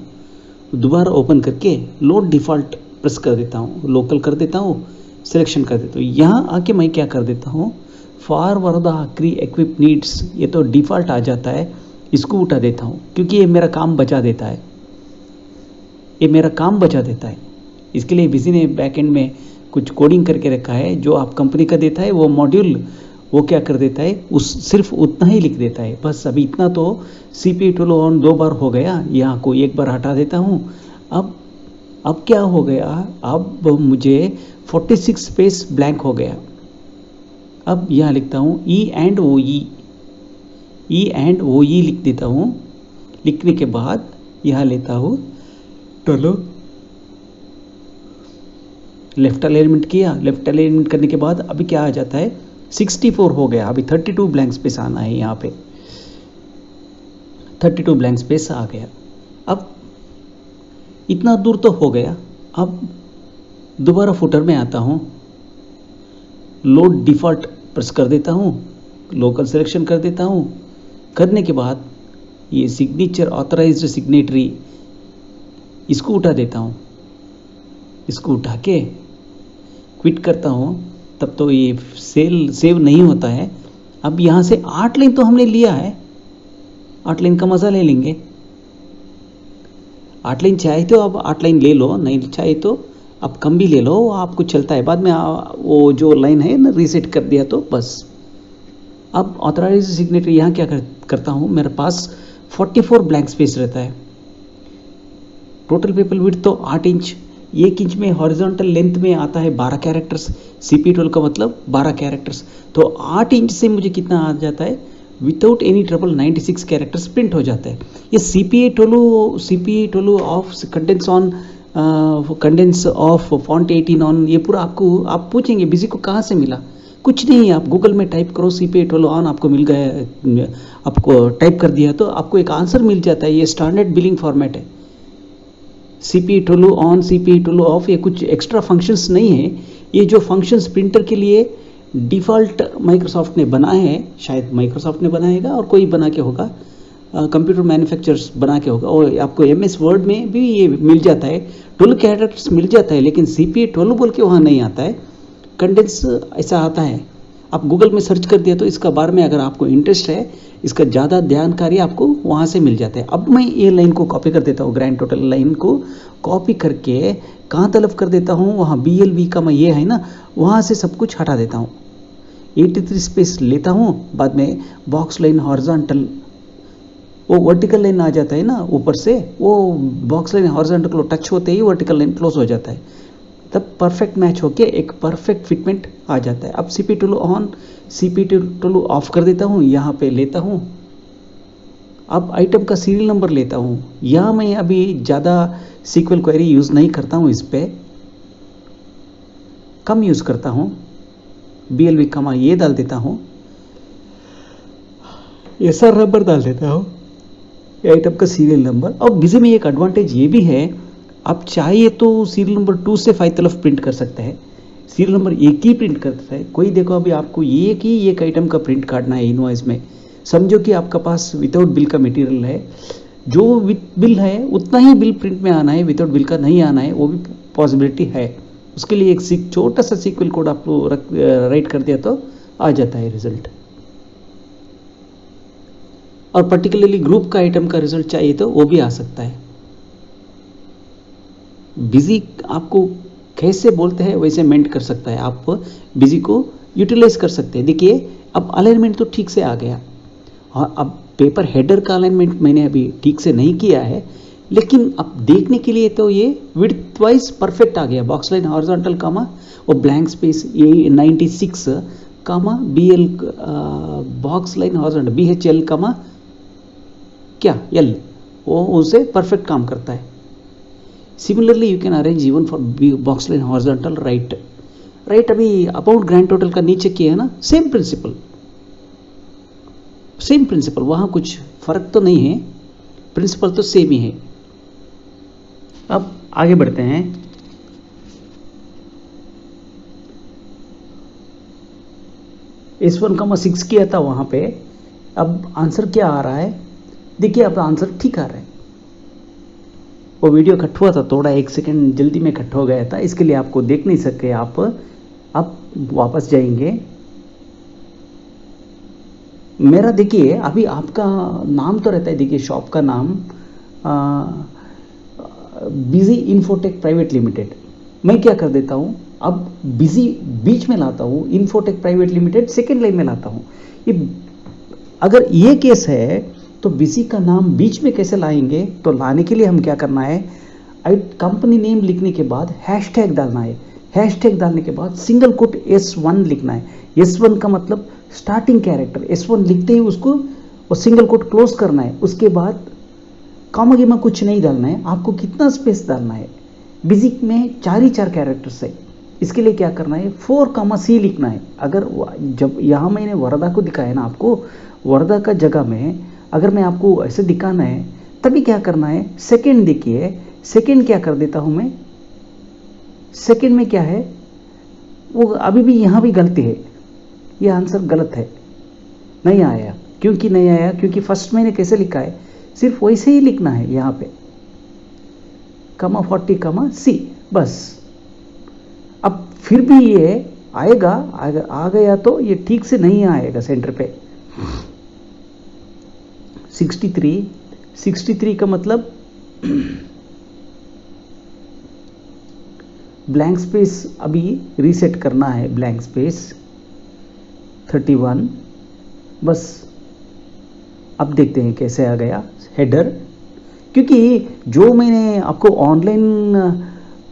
दोबारा ओपन करके लोड डिफ़ॉल्ट प्रेस कर देता हूँ, लोकल कर देता हूँ, सिलेक्शन कर देता हूँ. यहाँ आके मैं क्या कर देता हूँ, फॉर वरदा आखरी इक्विप नीड्स, ये तो डिफ़ॉल्ट आ जाता है, इसको उठा देता हूँ क्योंकि ये मेरा काम बचा देता है. ये मेरा काम बचा देता है. इसके लिए किसी ने बैकएंड में कुछ कोडिंग करके रखा है. जो आप कंपनी का देता है वो मॉड्यूल वो क्या कर देता है, उस सिर्फ उतना ही लिख देता है. बस अभी इतना तो सीपी टूल ऑन 2 बार हो गया. यहाँ को 1 बार हटा देता हूँ. अब क्या हो गया, अब मुझे 46 स्पेस ब्लैंक हो गया. अब यहाँ लिखता हूँ ई एंड ओ ई लिख देता हूँ. लिखने के बाद यहाँ लेता हूँ, चलो लेफ्ट अलाइनमेंट किया. लेफ्ट अलाइनमेंट करने के बाद अभी क्या आ जाता है, 64 हो गया. अभी 32 ब्लैंक स्पेस आना है. यहाँ पे 32 ब्लैंक स्पेस आ गया. अब इतना दूर तो हो गया. अब दोबारा फुटर में आता हूँ, लोड डिफ़ॉल्ट प्रेस कर देता हूँ, लोकल सिलेक्शन कर देता हूँ. करने के बाद ये सिग्नेचर ऑथराइज्ड सिग्नेटरी इसको उठा देता हूँ. इसको उठा के क्विट करता हूँ. तब तो ये सेव नहीं होता है. अब यहाँ से 8 लाइन तो हमने लिया है, 8 लाइन का मज़ा ले लेंगे. 8 लाइन चाहे तो अब 8 लाइन ले लो, नहीं चाहे तो आप कम भी ले लो, आपको चलता है। बाद में वो जो लाइन है ना रीसेट कर दिया तो बस। अब ऑथराइज सिग्नेचर यहाँ क्या करता हूँ, मेरे पास 44 ब्लैंक स्पेस रहता है। टोटल पेपर विड्थ तो 8 इंच, 1 इंच में हॉरिजॉन्टल लेंथ में आता है 12 कैरेक्टर्स, CP12 का मतलब 12 कैरेक्टर्स। तो 8 इंच से मुझे कितना आ जाता है, without any trouble 96 characters print हो जाता है। ये CPA12 of condense of font 18 on, ये पूरा आपको आप पूछेंगे बिजी को कहाँ से मिला, कुछ नहीं, आप गूगल में टाइप करो CPA12 ऑन, आपको मिल गया, आपको टाइप कर दिया तो आपको एक आंसर मिल जाता है। ये स्टैंडर्ड बिलिंग फॉर्मेट है। CPA12 ऑन, CPA12 ऑफ, ये कुछ एक्स्ट्रा फंक्शंस नहीं है। ये जो फंक्शंस प्रिंटर के लिए डिफ़ॉल्ट माइक्रोसॉफ्ट ने बनाए हैं, शायद माइक्रोसॉफ्ट ने बनाएगा और कोई बना के होगा, कंप्यूटर मैन्युफैक्चरर्स बना के होगा। और आपको MS वर्ड में भी ये मिल जाता है, 12 कैरेक्टर्स मिल जाता है, लेकिन CPA12 बोल के वहाँ नहीं आता है, कंडेंस ऐसा आता है। आप गूगल में सर्च कर दिया तो इसका बारे में अगर आपको इंटरेस्ट है, इसका ज़्यादा जानकारी आपको वहाँ से मिल जाता है। अब मैं ये लाइन को कॉपी कर देता हूँ, ग्रैंड टोटल लाइन को कॉपी करके कहाँ तलब कर देता हूँ, वहाँ BLV का मैं ये है ना, वहाँ से सब कुछ हटा देता हूँ। 83 स्पेस लेता हूँ, बाद में बॉक्स लाइन हॉरिजॉन्टल, वो वर्टिकल लाइन आ जाता है ना ऊपर से, वो बॉक्स लाइन हॉरिजॉन्टल को टच होते ही वर्टिकल लाइन क्लोज हो जाता है, तब परफेक्ट मैच होके एक परफेक्ट फिटमेंट आ जाता है। अब CP12 ऑन, CP12 ऑफ कर देता हूँ, यहाँ पे लेता हूँ। अब आइटम का सीरियल नंबर लेता हूँ, यहाँ मैं अभी ज़्यादा SQL क्वेरी यूज़ नहीं करता हूँ, इस पर कम यूज़ करता हूँ। BLV कमा ये डाल देता हूँ, SR नंबर डाल देता हूँ, आइटम का सीरियल नंबर। और बिजी में एक एडवांटेज ये भी है, आप चाहिए तो सीरियल नंबर 2 से 5 तरफ प्रिंट कर सकते हैं, सीरियल नंबर 1 ही प्रिंट करता है। कोई देखो अभी आपको एक आइटम का प्रिंट काटना है इनवॉइस में, समझो कि आपका पास विदाउट बिल का मटेरियल है, जो विथ बिल है उतना ही बिल प्रिंट में आना है, विदाउट बिल का नहीं आना है, वो भी पॉसिबिलिटी है। उसके लिए एक छोटा सा SQL कोड आप राइट कर दिया तो आ जाता है रिजल्ट। और पर्टिकुलरली ग्रुप का आइटम का रिजल्ट चाहिए तो वो भी आ सकता है। बिजी आपको कैसे बोलते हैं वैसे मेंट कर सकता है, आप बिजी को यूटिलाइज कर सकते हैं। देखिए अब अलाइनमेंट तो ठीक से आ गया, और अब पेपर हेडर का अलाइनमेंट मैंने अभी ठीक से नहीं किया है, लेकिन अब देखने के लिए तो ये विड्थ वाइज परफेक्ट आ गया। बॉक्स लाइन हॉरिजॉन्टल कामा और ब्लैंक स्पेस ये 96 कामा BL box line horizontal BHL कामा क्या L, वो उसे परफेक्ट काम करता है। Similarly you can arrange even for box line horizontal right अभी अबाउट ग्रैंड टोटल का नीचे किया है ना, सेम प्रिंसिपल, वहाँ कुछ फर्क तो नहीं है, प्रिंसिपल तो सेम ही है। अब आगे बढ़ते हैं। S1,6 किया था वहाँ पे, अब आंसर क्या आ रहा है देखिए, अब आंसर ठीक आ रहा है। वो वीडियो कट हुआ था थोड़ा, 1 सेकंड जल्दी में कट हो गया था, इसके लिए आपको देख नहीं सके आप। अब वापस जाएंगे, मेरा देखिए अभी आपका नाम तो रहता है, देखिए शॉप का नाम बिजी इन्फोटेक प्राइवेट लिमिटेड। मैं क्या कर देता हूँ, अब बिजी बीच में लाता हूँ, infotech private limited second line में लाता हूँ। ये अगर ये केस है तो बिजी का नाम बीच में कैसे लाएंगे, तो लाने के लिए हम क्या करना है, कंपनी नेम लिखने के बाद हैशटैग डालना है, हैशटैग डालने के बाद सिंगल कोट S1 लिखना है। S1 का मतलब स्टार्टिंग कैरेक्टर, S1 लिखते ही उसको और सिंगल कोट क्लोज करना है। उसके बाद कॉमा गिमा कुछ नहीं डालना है। आपको कितना स्पेस डालना है, बिजी में 4 ही 4 कैरेक्टर्स है, इसके लिए क्या करना है 4,C लिखना है। अगर जब यहाँ मैंने वर्धा को दिखाया ना आपको, वर्धा का जगह में अगर मैं आपको ऐसे दिखाना है तभी क्या करना है, सेकेंड देखिए, सेकेंड क्या कर देता हूँ मैं, सेकेंड में क्या है, वो अभी भी यहाँ भी गलती है, ये आंसर गलत है, नहीं आया। क्योंकि नहीं आया, क्योंकि फर्स्ट मैंने कैसे लिखा है, सिर्फ वैसे ही लिखना है यहाँ पे, (40,C बस। अब फिर भी ये आएगा, आ गया तो ये ठीक से नहीं आएगा सेंटर पे। 63 का मतलब ब्लैंक स्पेस अभी रीसेट करना है, ब्लैंक स्पेस 31, बस अब देखते हैं कैसे आ गया हेडर। क्योंकि जो मैंने आपको ऑनलाइन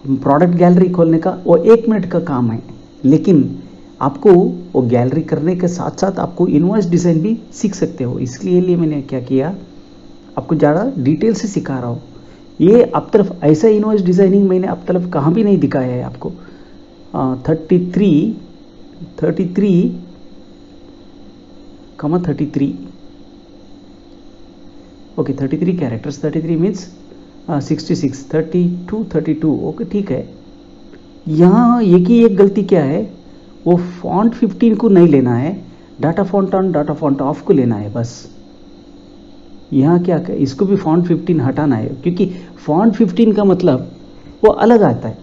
प्रोडक्ट गैलरी खोलने का वो 1 मिनट का काम है, लेकिन आपको वो गैलरी करने के साथ साथ आपको इनवॉइस डिज़ाइन भी सीख सकते हो। इसलिए लिए मैंने क्या किया, आपको ज़्यादा डिटेल से सिखा रहा हूँ। ये अब तरफ ऐसा इनवॉइस डिज़ाइनिंग मैंने अब तरफ कहाँ भी नहीं दिखाया है आपको। 33 ओके, 33 कैरेक्टर्स, 33 मीन्स 66, 32 ओके ठीक है। यहाँ एक ही एक गलती क्या है, वो फॉन्ट 15 को नहीं लेना है, data font on data font of को लेना है बस। यहाँ क्या है, इसको भी फॉन्ट 15 हटाना है, क्योंकि फॉन्ट 15 का मतलब वो अलग आता है।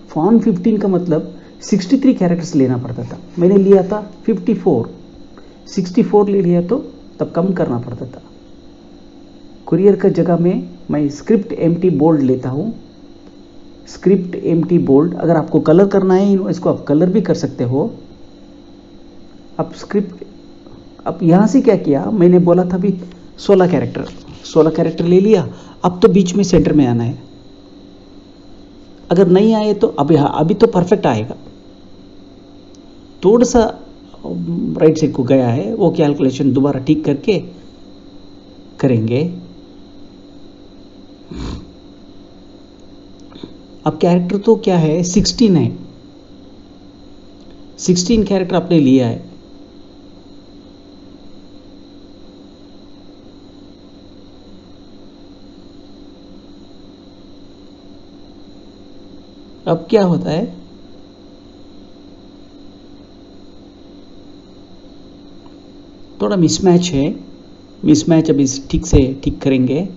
फॉन्ट 15 का मतलब 63 कैरेक्टर्स लेना पड़ता था, मैंने लिया था 64 ले लिया, तो तब कम करना पड़ता था। कुरियर का जगह में मैं स्क्रिप्ट एम्प्टी बोल्ड लेता हूँ, स्क्रिप्ट एम्प्टी बोल्ड। अगर आपको कलर करना है इसको आप कलर भी कर सकते हो। अब स्क्रिप्ट, अब यहाँ से क्या किया, मैंने बोला था भी 16 कैरेक्टर ले लिया। अब तो बीच में सेंटर में आना है, अगर नहीं आए तो अभी तो परफेक्ट आएगा। थोड़ा सा राइट साइड को गया है, वो कैलकुलेशन दोबारा ठीक करके करेंगे। अब कैरेक्टर तो क्या है, 16 है, 16 कैरेक्टर आपने लिया है। अब क्या होता है, थोड़ा मिसमैच है, मिसमैच अभी ठीक से ठीक करेंगे।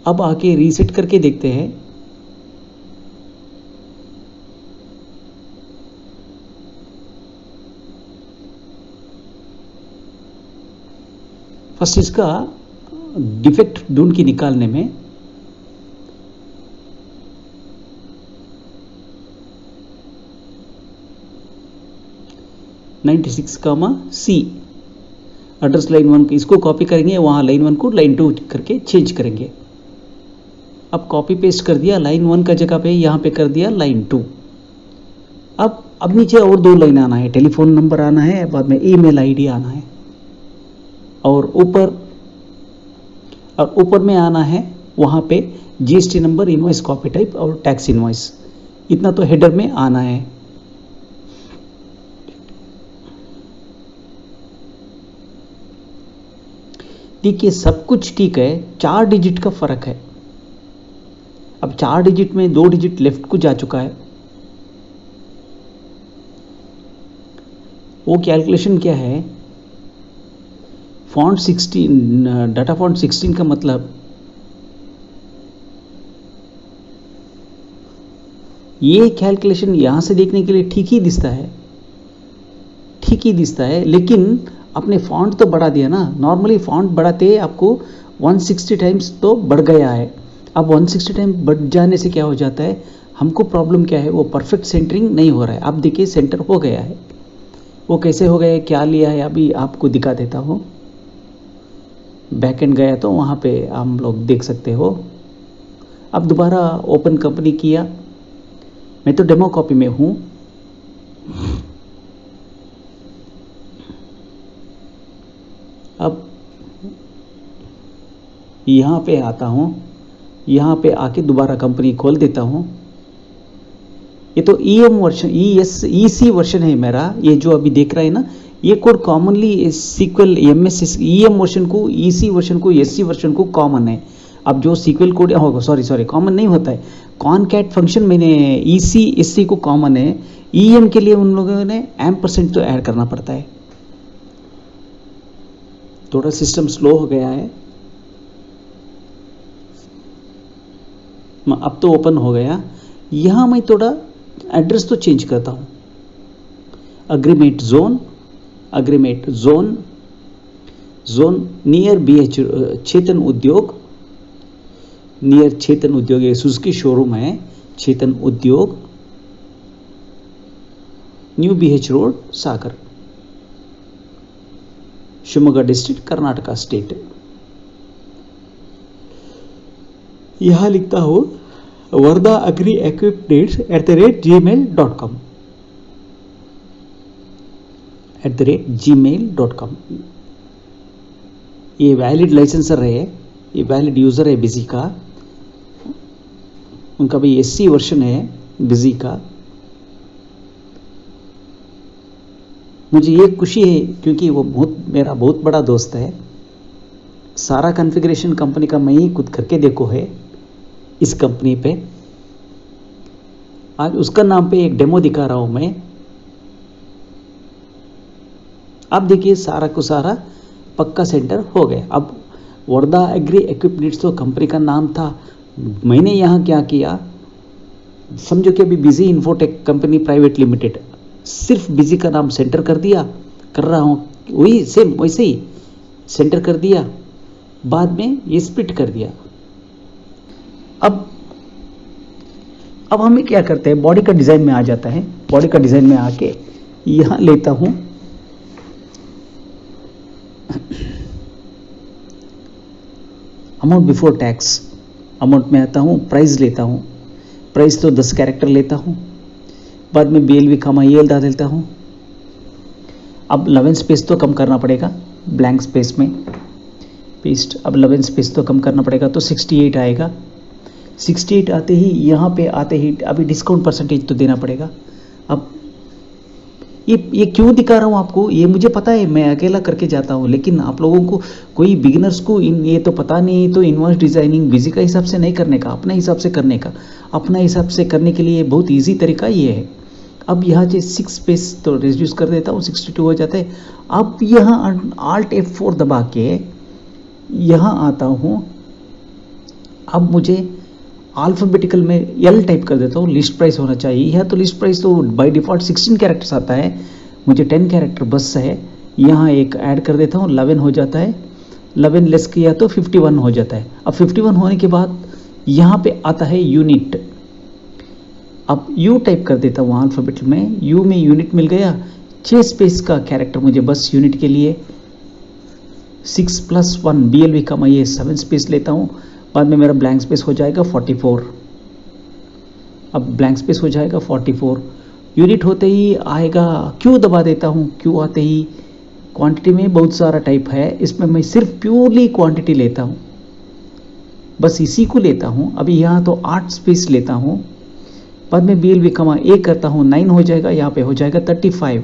अब आके रीसेट करके देखते हैं। फर्स्ट इसका डिफेक्ट ढूंढ के निकालने में (96, एड्रेस लाइन 1 इसको कॉपी करेंगे, वहां लाइन 1 को लाइन 2 करके चेंज करेंगे। अब कॉपी पेस्ट कर दिया, लाइन 1 का जगह पे यहाँ पे कर दिया लाइन 2। अब नीचे और 2 लाइन आना है, टेलीफोन नंबर आना है, बाद में ईमेल आईडी आना है, और ऊपर में आना है वहाँ पे GST number, invoice copy type और टैक्स इनवॉइस। इतना तो हेडर में आना है। देखिए सब कुछ ठीक है, 4 डिजिट का फर्क है। अब 4 डिजिट में 2 डिजिट लेफ्ट को जा चुका है। वो कैलकुलेशन क्या है, फॉन्ट 16, डाटा फॉन्ट 16 का मतलब ये कैलकुलेशन यहां से देखने के लिए ठीक ही दिखता है, लेकिन आपने फॉन्ट तो बढ़ा दिया ना। नॉर्मली फॉन्ट बढ़ाते आपको 160 टाइम्स तो बढ़ गया है। अब 160 टाइम बढ़ जाने से क्या हो जाता है, हमको प्रॉब्लम क्या है, वो परफेक्ट सेंटरिंग नहीं हो रहा है। अब देखिए सेंटर हो गया है, वो कैसे हो गया है, क्या लिया है, अभी आपको दिखा देता हूँ। बैक एंड गया तो वहाँ पे हम लोग देख सकते हो। अब दोबारा ओपन कंपनी किया, मैं तो डेमो कॉपी में हूँ। अब यहाँ पे आता हूँ, यहाँ पे आके दोबारा कंपनी खोल देता हूँ। ये तो EM वर्जन, EC वर्जन है मेरा, ये जो अभी देख रहा है ना, ये code commonly SQL MS EM version को, EC वर्जन को, SC वर्जन को कॉमन है। अब जो सीक्वल कोड होगा, सॉरी कॉमन नहीं होता है, कॉनकैट फंक्शन मैंने EC SC को कॉमन है, EM के लिए उन लोगों ने %% तो ऐड करना पड़ता है। थोड़ा सिस्टम स्लो हो गया है, अब तो ओपन हो गया। यहाँ मैं थोड़ा एड्रेस तो चेंज करता हूँ। अग्रीमेट जोन नियर BH चेतन उद्योग, नियर चेतन उद्योग, ये सुजुकी शोरूम है, चेतन उद्योग, न्यू BH रोड, सागर, शिवमोगा डिस्ट्रिक्ट, कर्नाटका स्टेट। यहां लिखता हूं Wardha agree equipments @gmail.com, @gmail.com। ये वैलिड लाइसेंसर है, ये वैलिड यूजर है बिजी का, उनका भी SC वर्जन है बिजी का। मुझे ये खुशी है क्योंकि वो मेरा बहुत बड़ा दोस्त है। सारा कॉन्फ़िगरेशन कंपनी का मैं ही खुद करके देखो है इस कंपनी पे। आज उसका नाम पे एक डेमो दिखा रहा हूं मैं। अब देखिए सारा को सारा पक्का सेंटर हो गया। अब वर्धा एग्री इक्विपमेंट्स तो कंपनी का नाम था। मैंने यहाँ क्या किया, समझो कि अभी busy infotech company private limited, सिर्फ बिजी का नाम सेंटर कर दिया, कर रहा हूँ वही सेम वैसे ही सेंटर कर दिया, बाद में ये स्प्लिट कर दिया। अब हमें क्या करते हैं, बॉडी का डिजाइन में आ जाता है। बॉडी का डिजाइन में आके यहां लेता हूं अमाउंट बिफोर टैक्स, अमाउंट में आता हूं, प्राइस लेता हूं, प्राइस तो 10 कैरेक्टर लेता हूं, बाद में BLV कामा EL डाल देता हूं। अब 11 स्पेस तो कम करना पड़ेगा, ब्लैंक स्पेस में पेस्ट। अब 11 स्पेस तो कम करना पड़ेगा, तो 68 आएगा। 68 आते ही यहाँ पे आते ही अभी डिस्काउंट परसेंटेज तो देना पड़ेगा। अब ये क्यों दिखा रहा हूँ आपको, ये मुझे पता है, मैं अकेला करके जाता हूँ, लेकिन आप लोगों को, कोई बिगिनर्स को ये तो पता नहीं, तो इनवर्स डिजाइनिंग बिजी का हिसाब से नहीं करने का, अपने हिसाब से करने का। अपना हिसाब से करने के लिए बहुत ईजी तरीका ये है। अब यहाँ से 6 स्पेस तो रिड्यूस कर देता हूँ, 62 हो जाता है। अब यहाँ Alt F4 दबा के यहाँ आता हूँ। अब मुझे अल्फाबेटिकल में L टाइप कर देता हूँ, लिस्ट प्राइस होना चाहिए। यहाँ तो लिस्ट प्राइस तो बाय डिफ़ॉल्ट 16 कैरेक्टर्स आता है, मुझे 10 कैरेक्टर बस है। यहाँ एक ऐड कर देता हूँ, 11 हो जाता है। 11 लेस किया तो 51 हो जाता है। अब 51 होने के बाद यहाँ पे आता है यूनिट। अब U टाइप कर देता हूँ अल्फाबेट में, U में यूनिट मिल गया। 6 स्पेस का कैरेक्टर मुझे बस यूनिट के लिए, 6 + 1 BLV का मैं ये 7 स्पेस लेता हूँ। बाद में मेरा ब्लैंक स्पेस हो जाएगा 44। अब ब्लैंक स्पेस हो जाएगा 44। यूनिट होते ही आएगा Q दबा देता हूँ। Q आते ही क्वांटिटी में बहुत सारा टाइप है, इसमें मैं सिर्फ प्योरली क्वांटिटी लेता हूँ, बस इसी को लेता हूँ। अभी यहाँ तो 8 स्पेस लेता हूँ। बाद में BLV कमा A करता हूँ, 9 हो जाएगा, यहाँ पे हो जाएगा 35।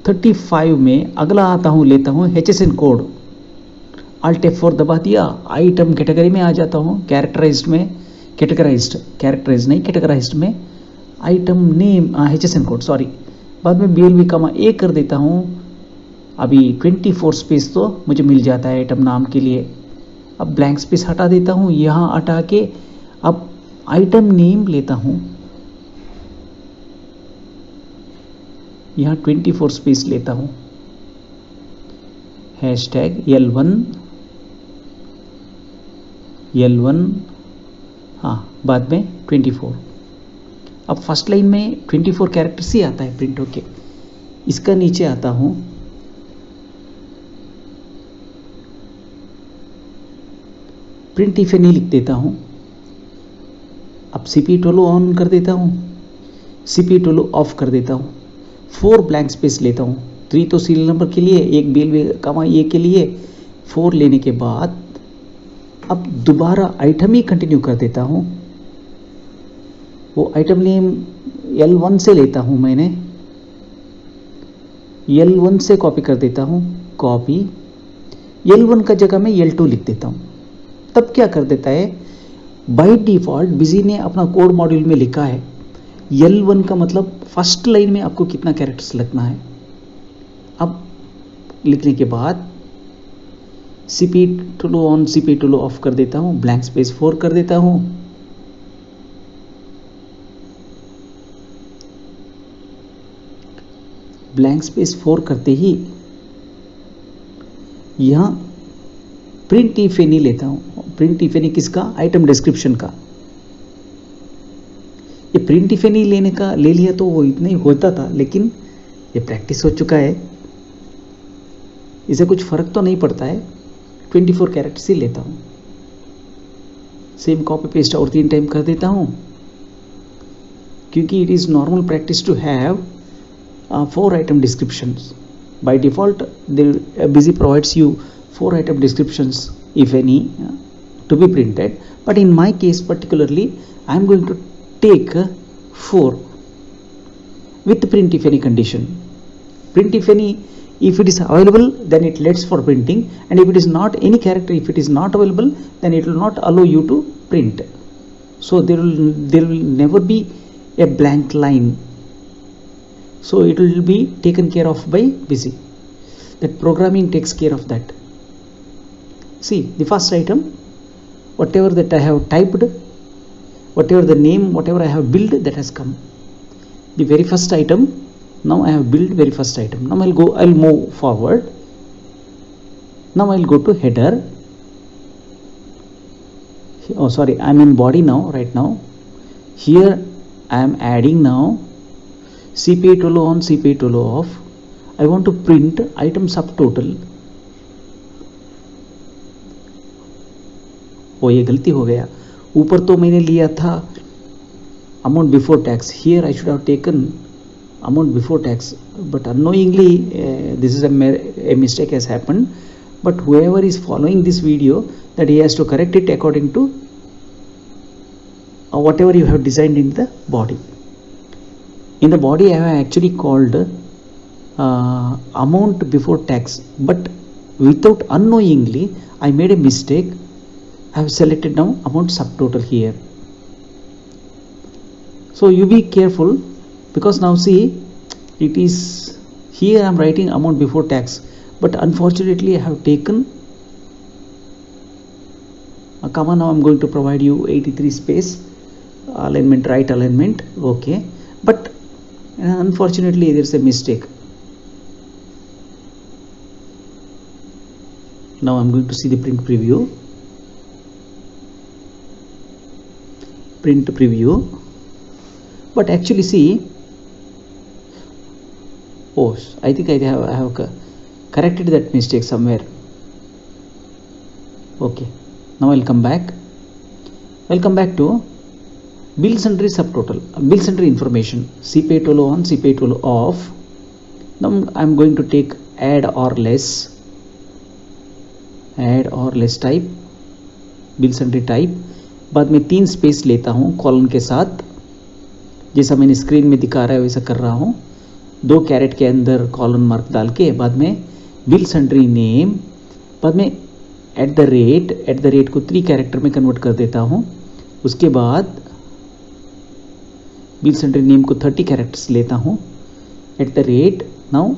35 में अगला आता हूँ, लेता हूँ HSN कोड, Alt F4 दबा दिया, आइटम कैटेगरी में आ जाता हूँ, कैरेक्टराइज्ड में, कैरेक्टराइज्ड नहीं, कैटेगराइज्ड में, item name HSN code sorry. बाद में BLV कमा A कर देता हूँ। अभी 24 स्पेस तो मुझे मिल जाता है आइटम नाम के लिए। अब ब्लैंक स्पेस हटा देता हूँ, यहाँ हटा के अब आइटम नेम लेता हूँ, यहाँ 24 स्पेस लेता हूँ, #L1 हाँ, बाद में 24। अब फर्स्ट लाइन में 24 कैरेक्टर्स ही आता है प्रिंट होके। इसका नीचे आता हूँ, प्रिंट इफ नहीं लिख देता हूँ। अब CP टोलो ऑन कर देता हूँ, CP टोलो ऑफ कर देता हूँ। 4 ब्लैंक स्पेस लेता हूँ, 3 तो सीरियल नंबर के लिए, एक BLV कमा A के लिए। 4 लेने के बाद अब दोबारा आइटम ही कंटिन्यू कर देता हूँ। वो आइटम नेम L1 से लेता हूँ, मैंने L1 से कॉपी कर देता हूँ, कॉपी। L1 का जगह में L2 लिख देता हूँ। तब क्या कर देता है, बाय डिफॉल्ट बिजी ने अपना कोड मॉड्यूल में लिखा है L1 का मतलब फर्स्ट लाइन में आपको कितना कैरेक्टर्स लिखना है। अब लिखने के बाद CP टूलो ऑन, CP टूलो ऑफ कर देता हूँ, ब्लैंक स्पेस 4 कर देता हूँ। ब्लैंक स्पेस 4 करते ही यहाँ प्रिंट इफ एनी लेता हूँ। प्रिंट इफ एनी किसका? आइटम डिस्क्रिप्शन का। ये प्रिंट इफ एनी लेने का ले लिया तो वो इतना ही होता था, लेकिन ये प्रैक्टिस हो चुका है, इसे कुछ फर्क तो नहीं पड़ता है। 24 कैरेक्टर्स ही लेता हूँ। सेम कॉपी पेस्ट और 3 टाइम कर देता हूँ, क्योंकि it is normal practice to have 4 item descriptions. By default, Busy provides you 4 item descriptions, if any, to be printed. But in my case particularly, I am going to take 4 with print if any condition. Print if any, if it is available, then it lets for printing, and if it is not any character, if it is not available, then it will not allow you to print. So there will never be a blank line. So it will be taken care of by Busy. That programming takes care of that. See, the first item, whatever that I have typed, whatever the name, whatever I have built, that has come. The very first item, now I have built very first item. Now I'll move forward. Now I'll go to header. Oh, sorry, I'm in body now, right now. Here I am adding now CPA total on, CPA total off. I want to print item subtotal. ओ ये गलती हो गया, ऊपर तो मैंने लिया था amount before tax. Here I should have taken amount before tax, but unknowingly this is a mistake has happened. But whoever is following this video, that he has to correct it according to whatever you have designed in the body. In the body I have actually called amount before tax, but without unknowingly I made a mistake. I have selected now amount subtotal here. So you be careful, because now see, it is here I am writing amount before tax, but unfortunately I have taken a comma. Now I am going to provide you 83 space alignment, right alignment, okay, but unfortunately there is a mistake. Now I'm going to see the print preview. But actually see, oh, I think I have corrected that mistake somewhere. Okay, now I'll come back. I'll come back to bill sundry subtotal, bill sundry information, CPA total on, CPA total off. Now I'm going to take add or less type, bill sundry type. बाद में 3 space लेता हूँ colon के साथ, जैसा मैंने screen में दिखा रहा है वैसा कर रहा हूँ। 2 कैरेट के अंदर कॉलन मार्क डाल के, बाद में बिल सन्ड्री नेम, बाद में एट द रेट को 3 कैरेक्टर में कन्वर्ट कर देता हूँ। उसके बाद बिल सन्ड्री नेम को 30 कैरेक्टर्स लेता हूँ। At the rate, now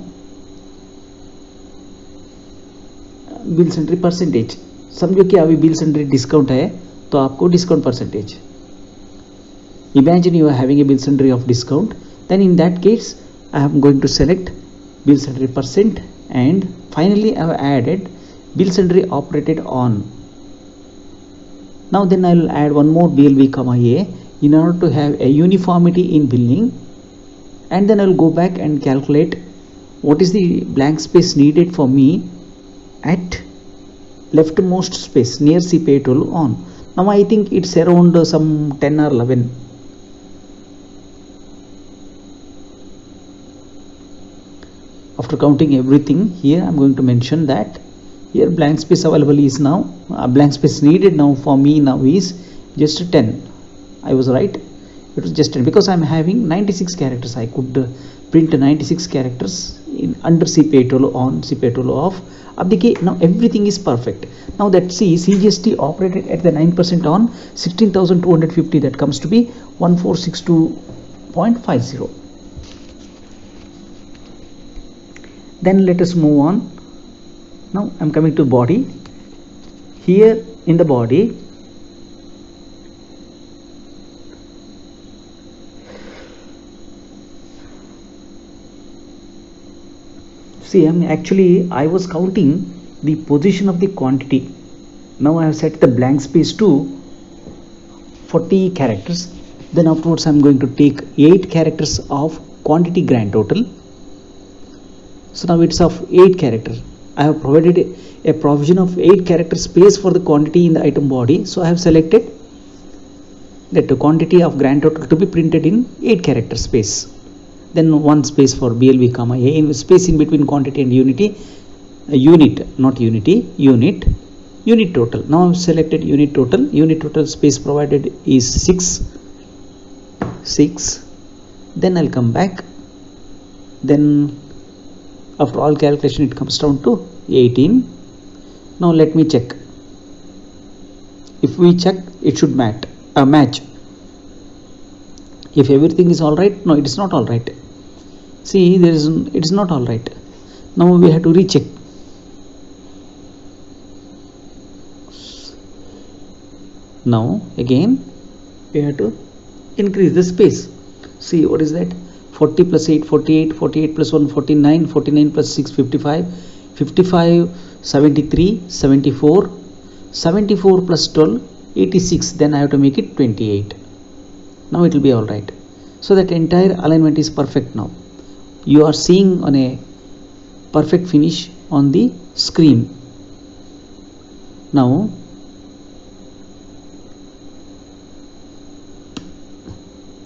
bill sundry percentage, समझो कि अभी बिल सन्ड्री डिस्काउंट है तो आपको discount percentage, imagine you are having a bill sundry of discount, then in that case I am going to select bill sundry percent, and finally I have added bill sundry operated on. Now then I will add one more BLB comma A in order to have a uniformity in billing, and then I will go back and calculate what is the blank space needed for me at leftmost space near CPA total on. Now I think it's around some 10 or 11. After counting everything here, I'm going to mention that here blank space available is now, blank space needed now for me now is just 10. I was right, it was just 10 because I'm having 96 characters. I could print 96 characters in under CPA total on, CPA total off. अब देखिए, now everything is perfect. Now that see, CGST operated at the 9% on 16,250, that comes to be 1462.50. Then let us move on. Now I'm coming to body. Here in the body, see, I was counting the position of the quantity Now I have set the blank space to 40 characters. Then afterwards I am going to take 8 characters of quantity grand total. So now it's of 8 characters. I have provided a provision of 8 character space for the quantity in the item body. So I have selected that the quantity of grand total to be printed in 8 character space. Then one space for BLV comma A, in space in between quantity and unity, unit, not unity, unit total. Now I've selected unit total space provided is 6. Then I'll come back. Then after all calculation it comes down to 18. Now let me check. If we check, it should match. If everything is all right, no, it is not all right. See, it is not all right. Now we have to recheck. Now again we have to increase the space. See, what is that? 40 plus 8, 48, 48 plus 1, 49, 49 plus 6, 55, 55, 73, 74, 74 plus 12, 86. Then I have to make it 28. Now it will be all right. So that entire alignment is perfect now. You are seeing on a perfect finish on the screen. Now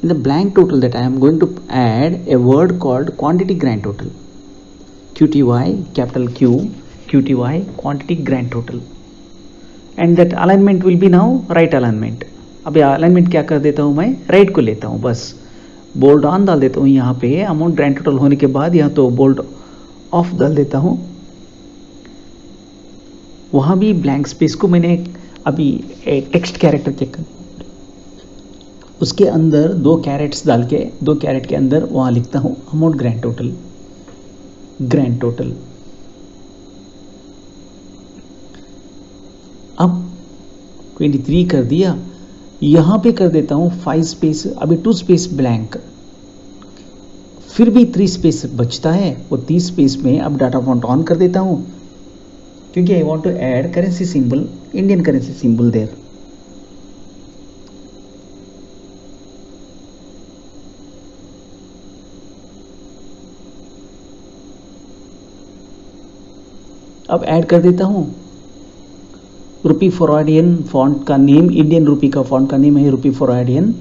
in the blank total that I am going to add a word called quantity grand total. QTY, capital Q, QTY, quantity grand total. And that alignment will be now right alignment. अब alignment क्या कर देता हूँ मैं, right को लेता हूँ, बस बोल्ड ऑन डाल देता हूँ यहाँ पे अमाउंट ग्रैंड टोटल होने के बाद, यहाँ तो बोल्ड ऑफ डाल देता हूँ. वहाँ भी ब्लैंक स्पेस को मैंने अभी टेक्स्ट कैरेक्टर के उसके अंदर 2 कैरेट्स डाल के 2 कैरेट के अंदर वहाँ लिखता हूँ अमाउंट ग्रैंड टोटल. अब 23 कर दिया, यहाँ पे कर देता हूँ 5 स्पेस, अभी 2 स्पेस ब्लैंक, फिर भी 3 स्पेस बचता है. वो 3 स्पेस में अब डाटा फॉन्ट ऑन कर देता हूँ क्योंकि I want to add currency symbol, Indian currency symbol there. अब ऐड कर देता हूँ रुपी फॉरवर्डियन फॉन्ट का नेम, इंडियन रुपी का फॉन्ट का नेम है rupee Foradian,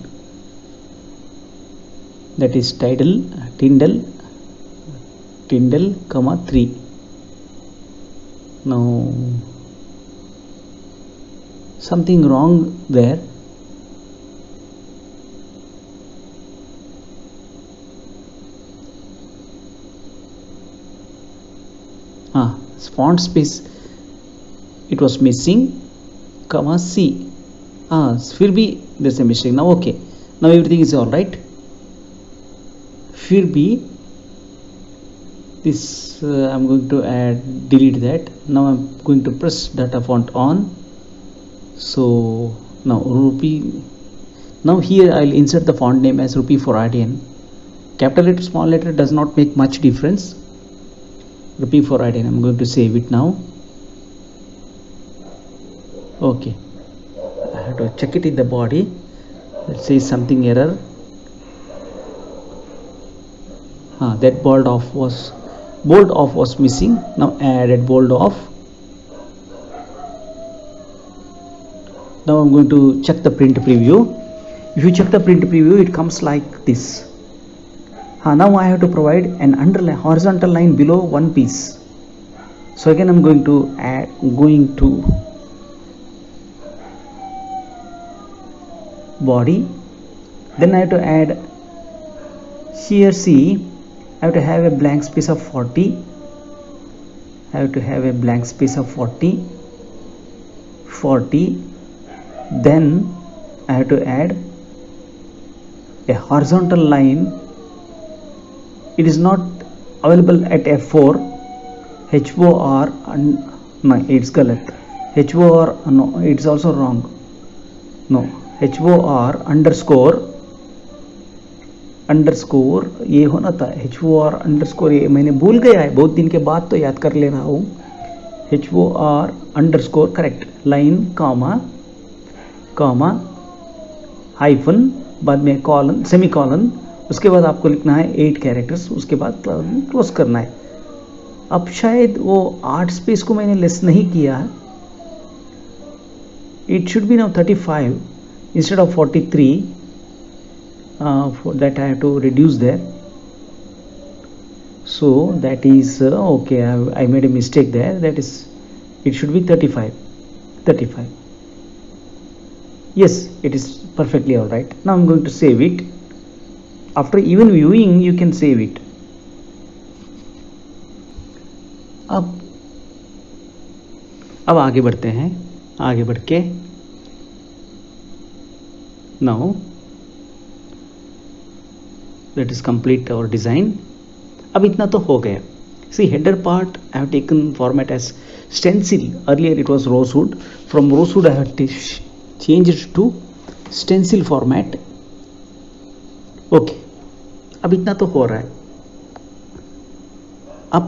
that is Tindle 3. Now something wrong there. Font space it was missing, comma C. फिर भी there's a mistake. Now okay, now everything is all right. फिर भी this I'm going to delete that. Now I'm going to press data font on. So now rupee. Now here I'll insert the font name as rupee Foroidian. Capital letter, small letter does not make much difference. Rupee Foroidian. I'm going to save it now. Okay, I have to check it in the body. Let's say something error. That bold off was missing. Now added bold off. Now I'm going to check the print preview. If you check the print preview, it comes like this. Now I have to provide an underline, horizontal line below one piece. So again I'm going to body. Then I have to add here, see, I have to have a blank space of 40. I have to have a blank space of 40. Then I have to add a horizontal line. It is not available at F4. HOR, no, it's galat. HOR, no, it's also wrong. No, HOR underscore ये होना था. HOR underscore ये मैंने भूल गया है, बहुत दिन के बाद तो याद कर ले रहा हूँ. HOR underscore correct line comma hyphen बाद में कॉलन सेमी कॉलन, उसके बाद आपको लिखना है 8 कैरेक्टर्स, उसके बाद क्लोज करना है। अब शायद वो 8 स्पेस को मैंने लेस नहीं किया, it should be now 35 instead of 43, for that I have to reduce there, so that is okay, I made a mistake there, that is it should be 35. Yes, it is perfectly all right. Now I'm going to save it. After even viewing you can save it. अब आगे बढ़ते हैं, आगे बढ़ के now let us complete our design. अब इतना तो हो गया. See, header part I have taken format as stencil. Earlier it was rosewood. From rosewood I have changed it to stencil format. Okay, अब इतना तो हो रहा है. अब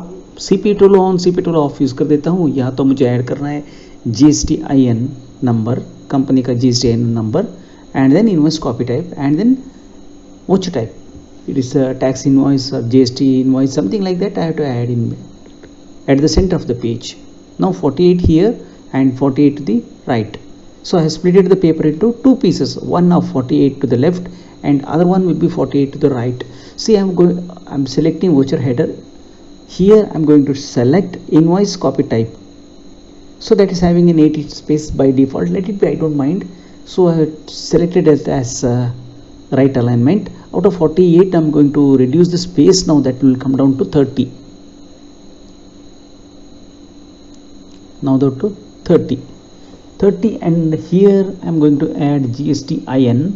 CP tool on CP tool off use कर देता हूँ. यहाँ तो मुझे ऐड करना है GSTIN नंबर, कंपनी का GSTIN number, and then invoice copy type, and then voucher type. It is a tax invoice or GST invoice, something like that I have to add in at the center of the page. Now 48 here and 48 to the right. So I have split the paper into 2 pieces, one of 48 to the left and other one will be 48 to the right. See, I'm selecting voucher header. Here I'm going to select invoice copy type. So that is having an 80 space by default. Let it be, I don't mind. So I have selected it as right alignment. Out of 48 I'm going to reduce the space now, that will come down to 30. Now down to 30, and here I'm going to add GSTIN.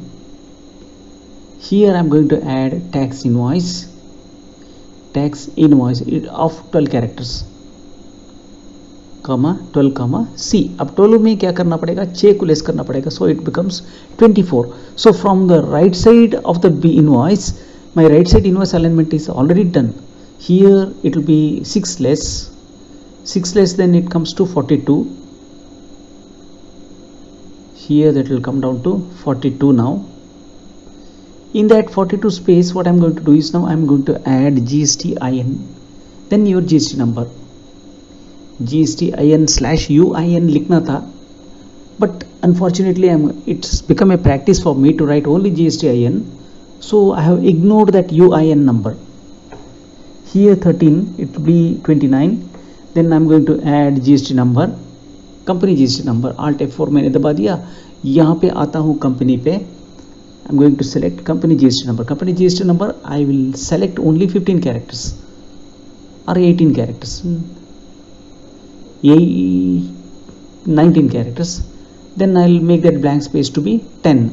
Here I'm going to add tax invoice of 12 characters, comma 12 comma C. अब 12 में क्या करना पड़ेगा, 6 को less करना पड़ेगा, so it becomes 24. So from the right side of the B invoice, my right side invoice alignment is already done. Here it will be 6 less, then it comes to 42. Here that will come down to 42 now. In that 42 space, what I'm going to do is now I'm going to add GSTIN, then your GST number. GSTIN/UIN लिखना था, but unfortunately it's become a practice for me to write only GSTIN, so I have ignored that UIN number. Here 13, it will be 29. Then I'm going to add GST number, company GST number. Alt F4 मैंने दबा दिया. यहाँ पे आता हूँ company पे. I'm going to select company GST number. Company GST number I will select only 15 characters or 18 characters. 19 characters. Then I'll make that blank space to be 10.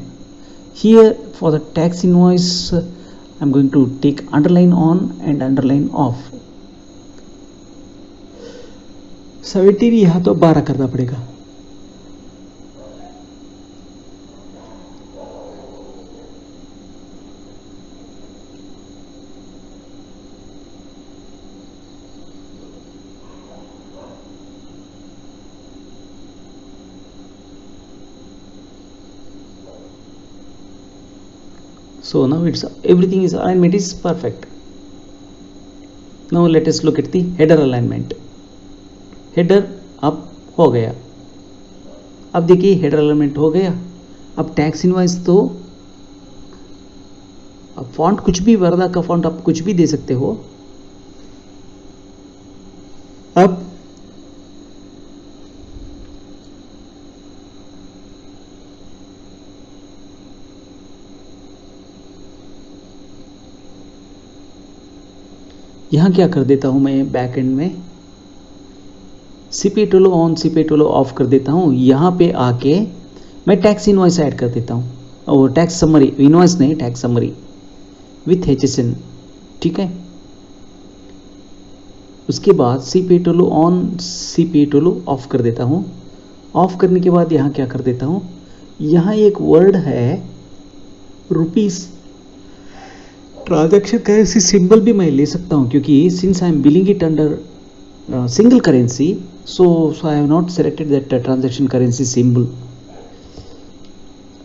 Here for the tax invoice I'm going to take underline on and underline off. 17 यहाँ तो 12 करना पड़ेगा. So now it's everything is alignment is perfect. Now let us look at the header alignment. Header अब हो गया. अब देखिए header alignment हो गया. अब tax invoice तो अब फॉन्ट कुछ भी, वरदा का फॉन्ट आप कुछ भी दे सकते हो. अब यहाँ क्या कर देता हूँ मैं, बैक एंड में CP tool on CP tool of कर देता हूँ. यहाँ पे आके मैं टैक्स इनवॉइस ऐड कर देता हूँ, और टैक्स समरी, इनवॉइस नहीं, टैक्स समरी विथ HSN. ठीक है. उसके बाद CP tool on CP tool of कर देता हूँ. ऑफ करने के बाद यहाँ क्या कर देता हूँ, यहाँ एक वर्ड है रुपीस. ट्रांजैक्शन करेंसी सिंबल भी मैं ले सकता हूँ, क्योंकि since I am billing it under single currency, So I have not selected that transaction currency symbol.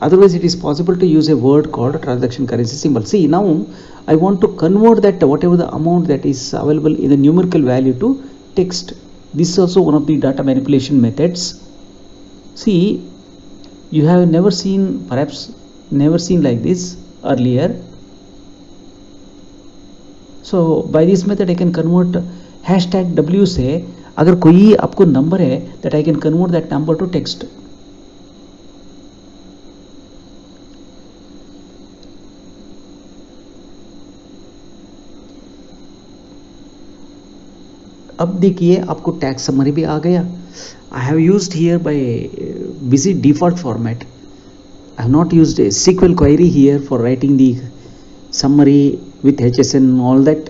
Otherwise it is possible to use a word called transaction currency symbol. See, now I want to convert that whatever the amount that is available in the numerical value to text. This is also one of the data manipulation methods. See, you have never seen, perhaps never seen like this earlier. So by this method I can convert hashtag W से अगर कोई आपको number है that I can convert that number to text. अब देखिए आपको tax summary भी आ गया. I have used here by busy default format. I have not used a SQL query here for writing the summary with HSN and all that.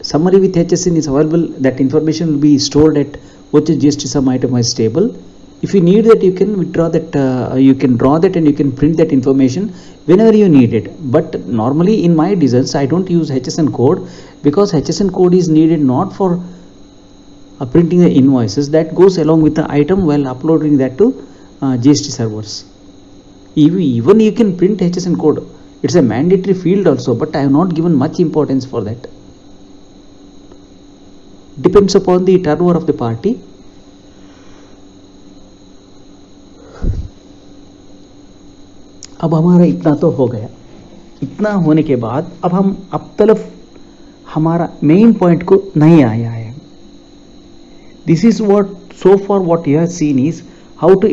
Summary with HSN is available. That information will be stored at OHS sum itemized table. If you need that, you can withdraw that. You can draw that and you can print that information whenever you need it. But normally in my designs, I don't use HSN code because HSN code is needed not for printing the invoices. That goes along with the item while uploading that to GST servers. Even you can print HSN code. It's a mandatory field also, but I have not given much importance for that. Depends upon the turnover of the party. अब हमारा इतना तो हो गया. इतना होने के बाद अब हम अब तलफ हमारा मेन पॉइंट को नहीं आया है. This is what so far what you have seen is how to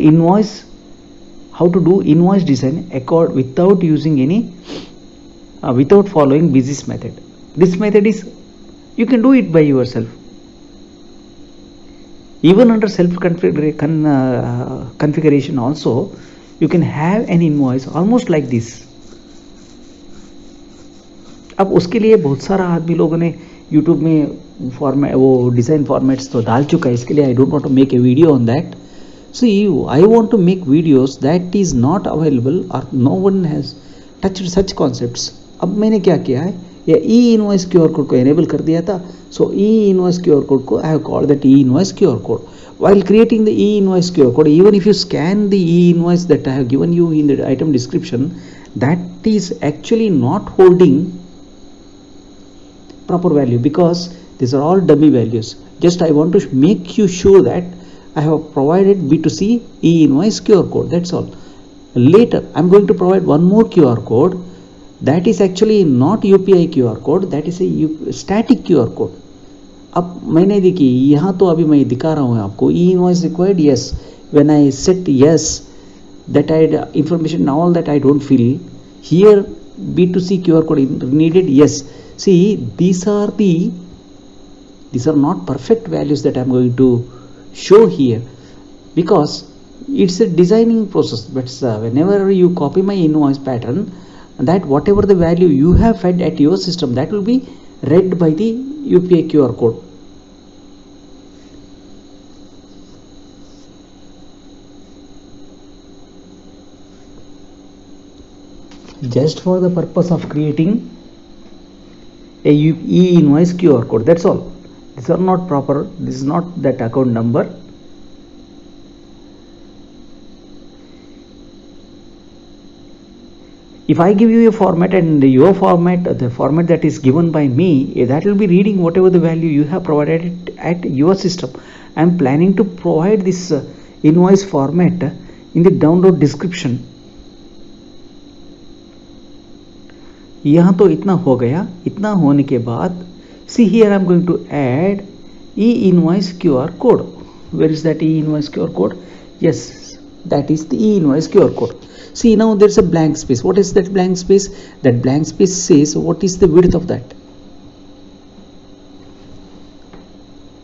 do invoice design without using any without following business method. This method is you can do it by yourself. Even under self configuration also you can have an invoice almost like this. अब उसके लिए बहुत सारा आदमी लोगों ने YouTube में format वो डिज़ाइन फॉर्मेट्स तो डाल चुका है. इसके लिए I don't want to make a video on that. So I want to make videos that is not available और no one has touched such concepts. अब मैंने क्या किया है, ये ई इनवॉइस क्यूआर कोड को एनेबल कर दिया था. So E invoice QR code को I have called that E invoice QR code. While creating the e-invoice QR code, even if you scan the e-invoice that I have given you in the item description, that is actually not holding proper value because these are all dummy values. Just I want to make you sure that I have provided B2C e-invoice QR code. That's all. Later I'm going to provide one more QR code that is actually not UPI QR code, that is a static QR code. अब मैंने देखिए यहाँ तो अभी मैं दिखा रहा हूँ आपको e-invoice required, yes. When I set yes that I information all that I don't fill here, B2C QR code needed, yes. See, these are not perfect values that I'm going to show here because it's a designing process. But whenever you copy my invoice pattern, that whatever the value you have fed at your system, that will be read by the UPI QR code. Just for the purpose of creating a e-invoice QR code, that's all. These are not proper. This is not that account number. If I give you a format and your format, the format that is given by me, that will be reading whatever the value you have provided at your system. I am planning to provide this invoice format in the download description. यहाँ तो इतना हो गया. इतना होने के बाद see here I'm going to add e-invoice QR code. Where is that e-invoice QR code? Yes, that is the e-invoice QR code. See, now there's a blank space. What is that blank space? That blank space says what is the width of that.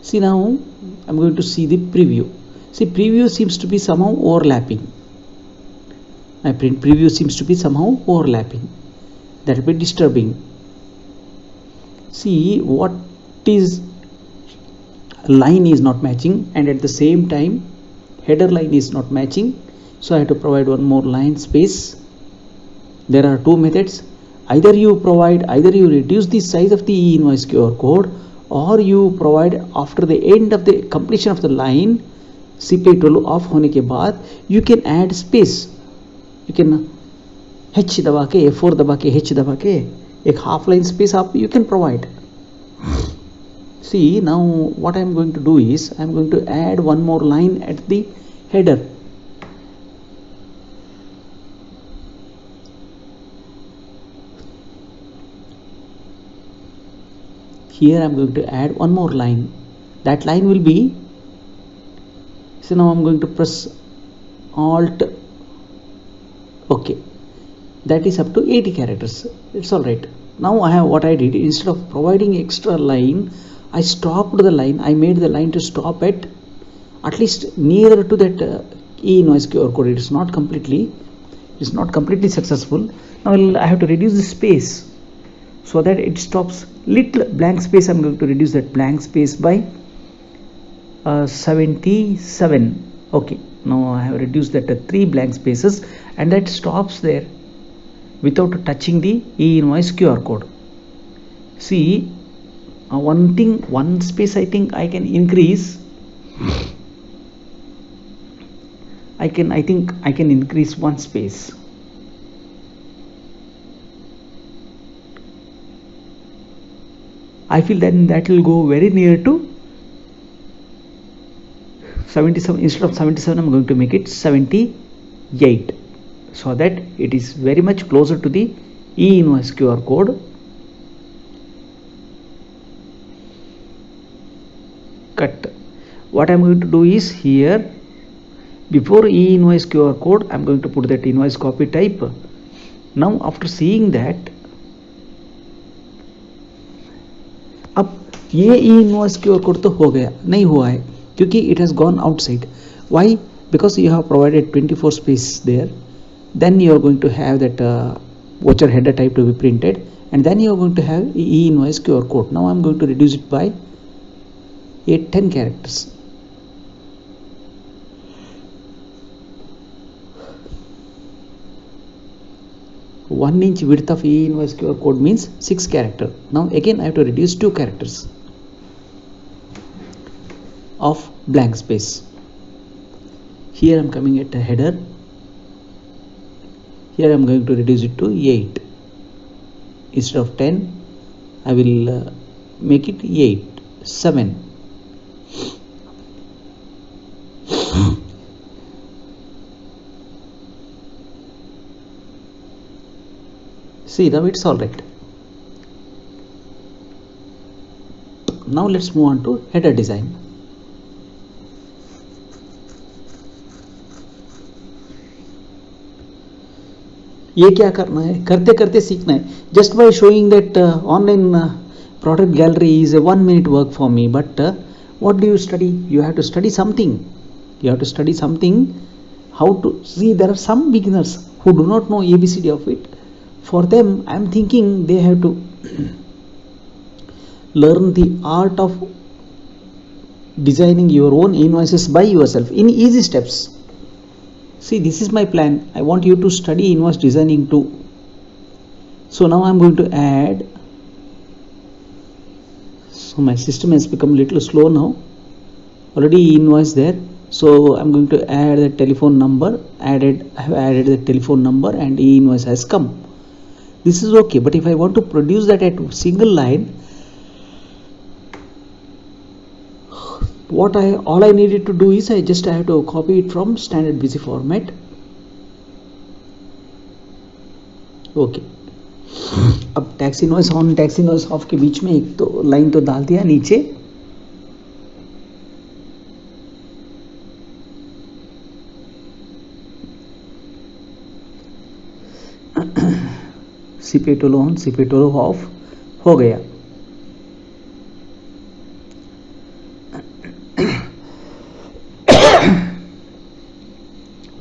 See, now I'm going to see the preview. See, preview seems to be somehow overlapping. My print preview seems to be somehow overlapping. That will be disturbing. See, what is line is not matching, and at the same time header line is not matching. So I have to provide one more line space. There are two methods. Either you reduce the size of the e-invoice QR code, और you provide after the end of the completion of the line CPI tool of होने के बाद you can add space, you can H दबा के F4 दबा के H दबा के एक हाफ लाइन स्पेस आप you can provide. See, now what I am going to do is I am going to add one more line at the header. Here I am going to add one more line. That line will be, so now I am going to press Alt. Okay, that is up to 80 characters. It's all right. Now I have what I did, instead of providing extra line, I stopped the line. I made the line to stop at least nearer to that e-invoice QR code. It is not completely successful. Now I have to reduce the space so that it stops little blank space. I'm going to reduce that blank space by 77. Okay, now I have reduced that 3 blank spaces, and that stops there without touching the e-invoice QR code. See, one space I think I can increase. I think I can increase one space. I feel then that will go very near to 77. Instead of 77, I'm going to make it 78, so that it is very much closer to the e-invoice QR code. Cut. What I'm going to do is, here before e-invoice QR code I'm going to put that invoice copy type. Now after seeing that, अब ये e-invoice QR code तो हो गया, नहीं हुआ है क्योंकि it has gone outside. Why? Because you have provided 24 space there. Then you are going to have that voucher header type to be printed, and then you are going to have e-invoice QR code. Now I'm going to reduce it by 10 characters. One inch width of e-invoice QR code means 6 characters. Now again I have to reduce 2 characters of blank space. Here I am coming at a header. Here I am going to reduce it to 8. Instead of 10, I will make it 8, 7. See, now it's all right. Now let's move on to header design. ये क्या करना है, करते करते सीखना है. Just by showing that online product gallery is a 1 minute work for me, but what do you study? You have to study something. You have to study something. How to see? There are some beginners who do not know ABCD of it. For them, I am thinking they have to learn the art of designing your own invoices by yourself in easy steps. See, this is my plan. I want you to study invoice designing too. So now I am going to add. So my system has become a little slow now. Already invoice there. So I am going to add the telephone number. I have added the telephone number, and e-invoice has come. This is okay, but if I want to produce that at single line, all I needed to do is I have to copy it from standard BC format. Okay. अब tax invoice on tax invoice of के बीच में एक तो line तो डाल दिया नीचे. CPI tool on, CPI tool off हो गया.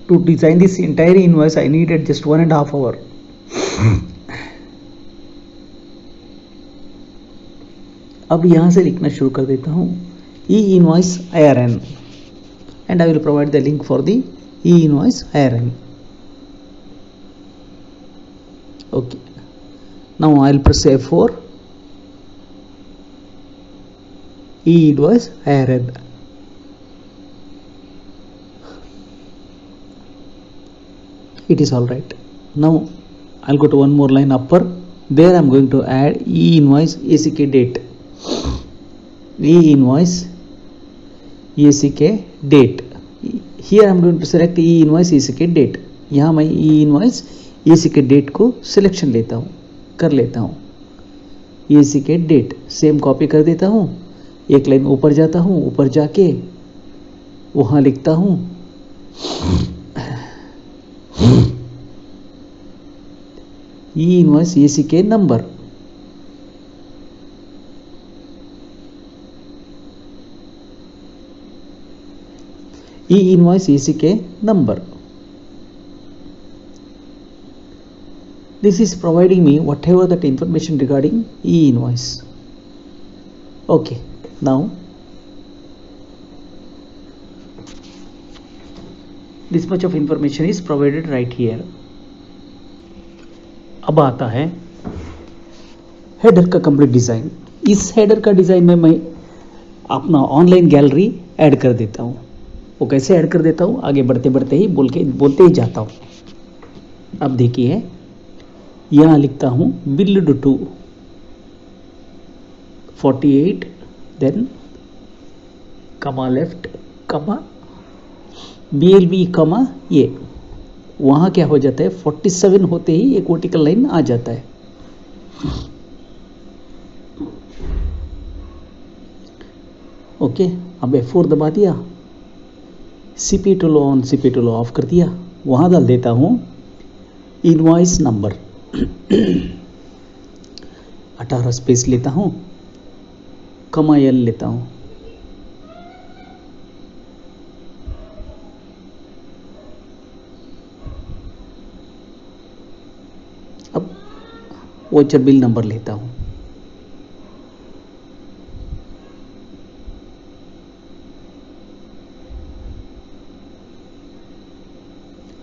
To design this entire invoice, I needed just 1.5 hours. अब यहाँ से लिखना शुरू कर देता हूँ e-invoice IRN, and I will provide the link for the e-invoice IRN. Okay. Now I will press F4. E invoice IRN. It is all right. Now I'll go to one more line upper. There I'm going to add E invoice ACK date. E invoice ACK date. Here I'm going to select E invoice ACK date. यहाँ मैं E invoice ACK date को selection लेता हूँ, कर लेता हूँ. ACK date same copy कर देता हूँ. एक लाइन ऊपर जाता हूँ, ऊपर जाके वहाँ लिखता हूँ E invoice ACK number. E invoice ACK number. This is providing me whatever that information regarding E invoice. Okay, now this much of information is provided right here. अब आता है हेडर का कंप्लीट डिज़ाइन. इस header का design में मैं अपना online gallery add कर देता हूँ. वो कैसे ऐड कर देता हूँ आगे बढ़ते बढ़ते ही बोलते ही जाता हूँ. अब देखिए यहाँ लिखता हूँ बिल्ड टू 48 देन कमा लेफ्ट कमा BLB कमा ये. वहाँ क्या हो जाता है 47 होते ही एक वर्टिकल लाइन आ जाता है. ओके, अब F4 दबा दिया, CP tool on CP tool of कर दिया. वहाँ डाल देता हूँ इनवॉइस नंबर 18 स्पेस लेता हूँ, कमा L लेता हूँ. अब वोचर बिल नंबर लेता हूँ.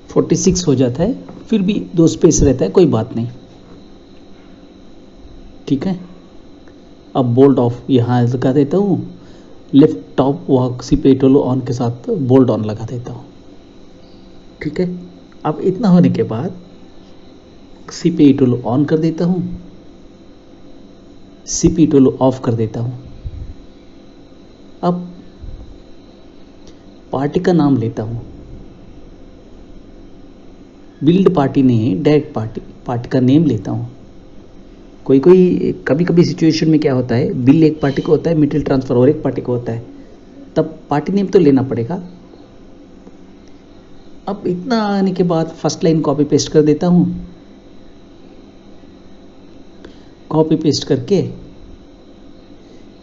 $46 हो जाता है, फिर भी 2 स्पेस रहता है, कोई बात नहीं. ठीक है, अब बोल्ड ऑफ यहाँ लगा देता हूँ. Left top walk CP tool on के साथ बोल्ड ऑन लगा देता हूँ. ठीक है, अब इतना होने के बाद CP टूल ऑन कर देता हूँ, CP टूल ऑफ कर देता हूँ. अब पार्टी का नाम लेता हूँ. बिल्ड पार्टी नहीं, डायरेक्ट पार्टी का नेम लेता हूँ. कभी कभी सिचुएशन में क्या होता है, बिल एक पार्टी को होता है, मटेरियल ट्रांसफ़र और एक पार्टी को होता है, तब पार्टी नेम तो लेना पड़ेगा. अब इतना आने के बाद फर्स्ट लाइन कॉपी पेस्ट कर देता हूँ. कॉपी पेस्ट करके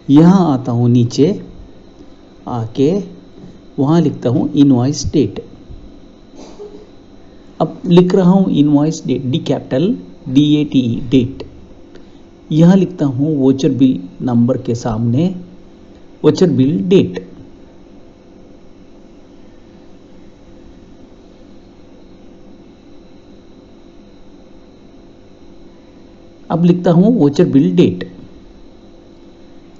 यहाँ आता हूँ, नीचे आके वहाँ लिखता हूँ इनवॉइस डेट. अब लिख रहा हूँ invoice date, D capital DATE date. यहाँ लिखता हूँ वोचर बिल नंबर के सामने वोचर बिल डेट. अब लिखता हूँ वोचर बिल डेट.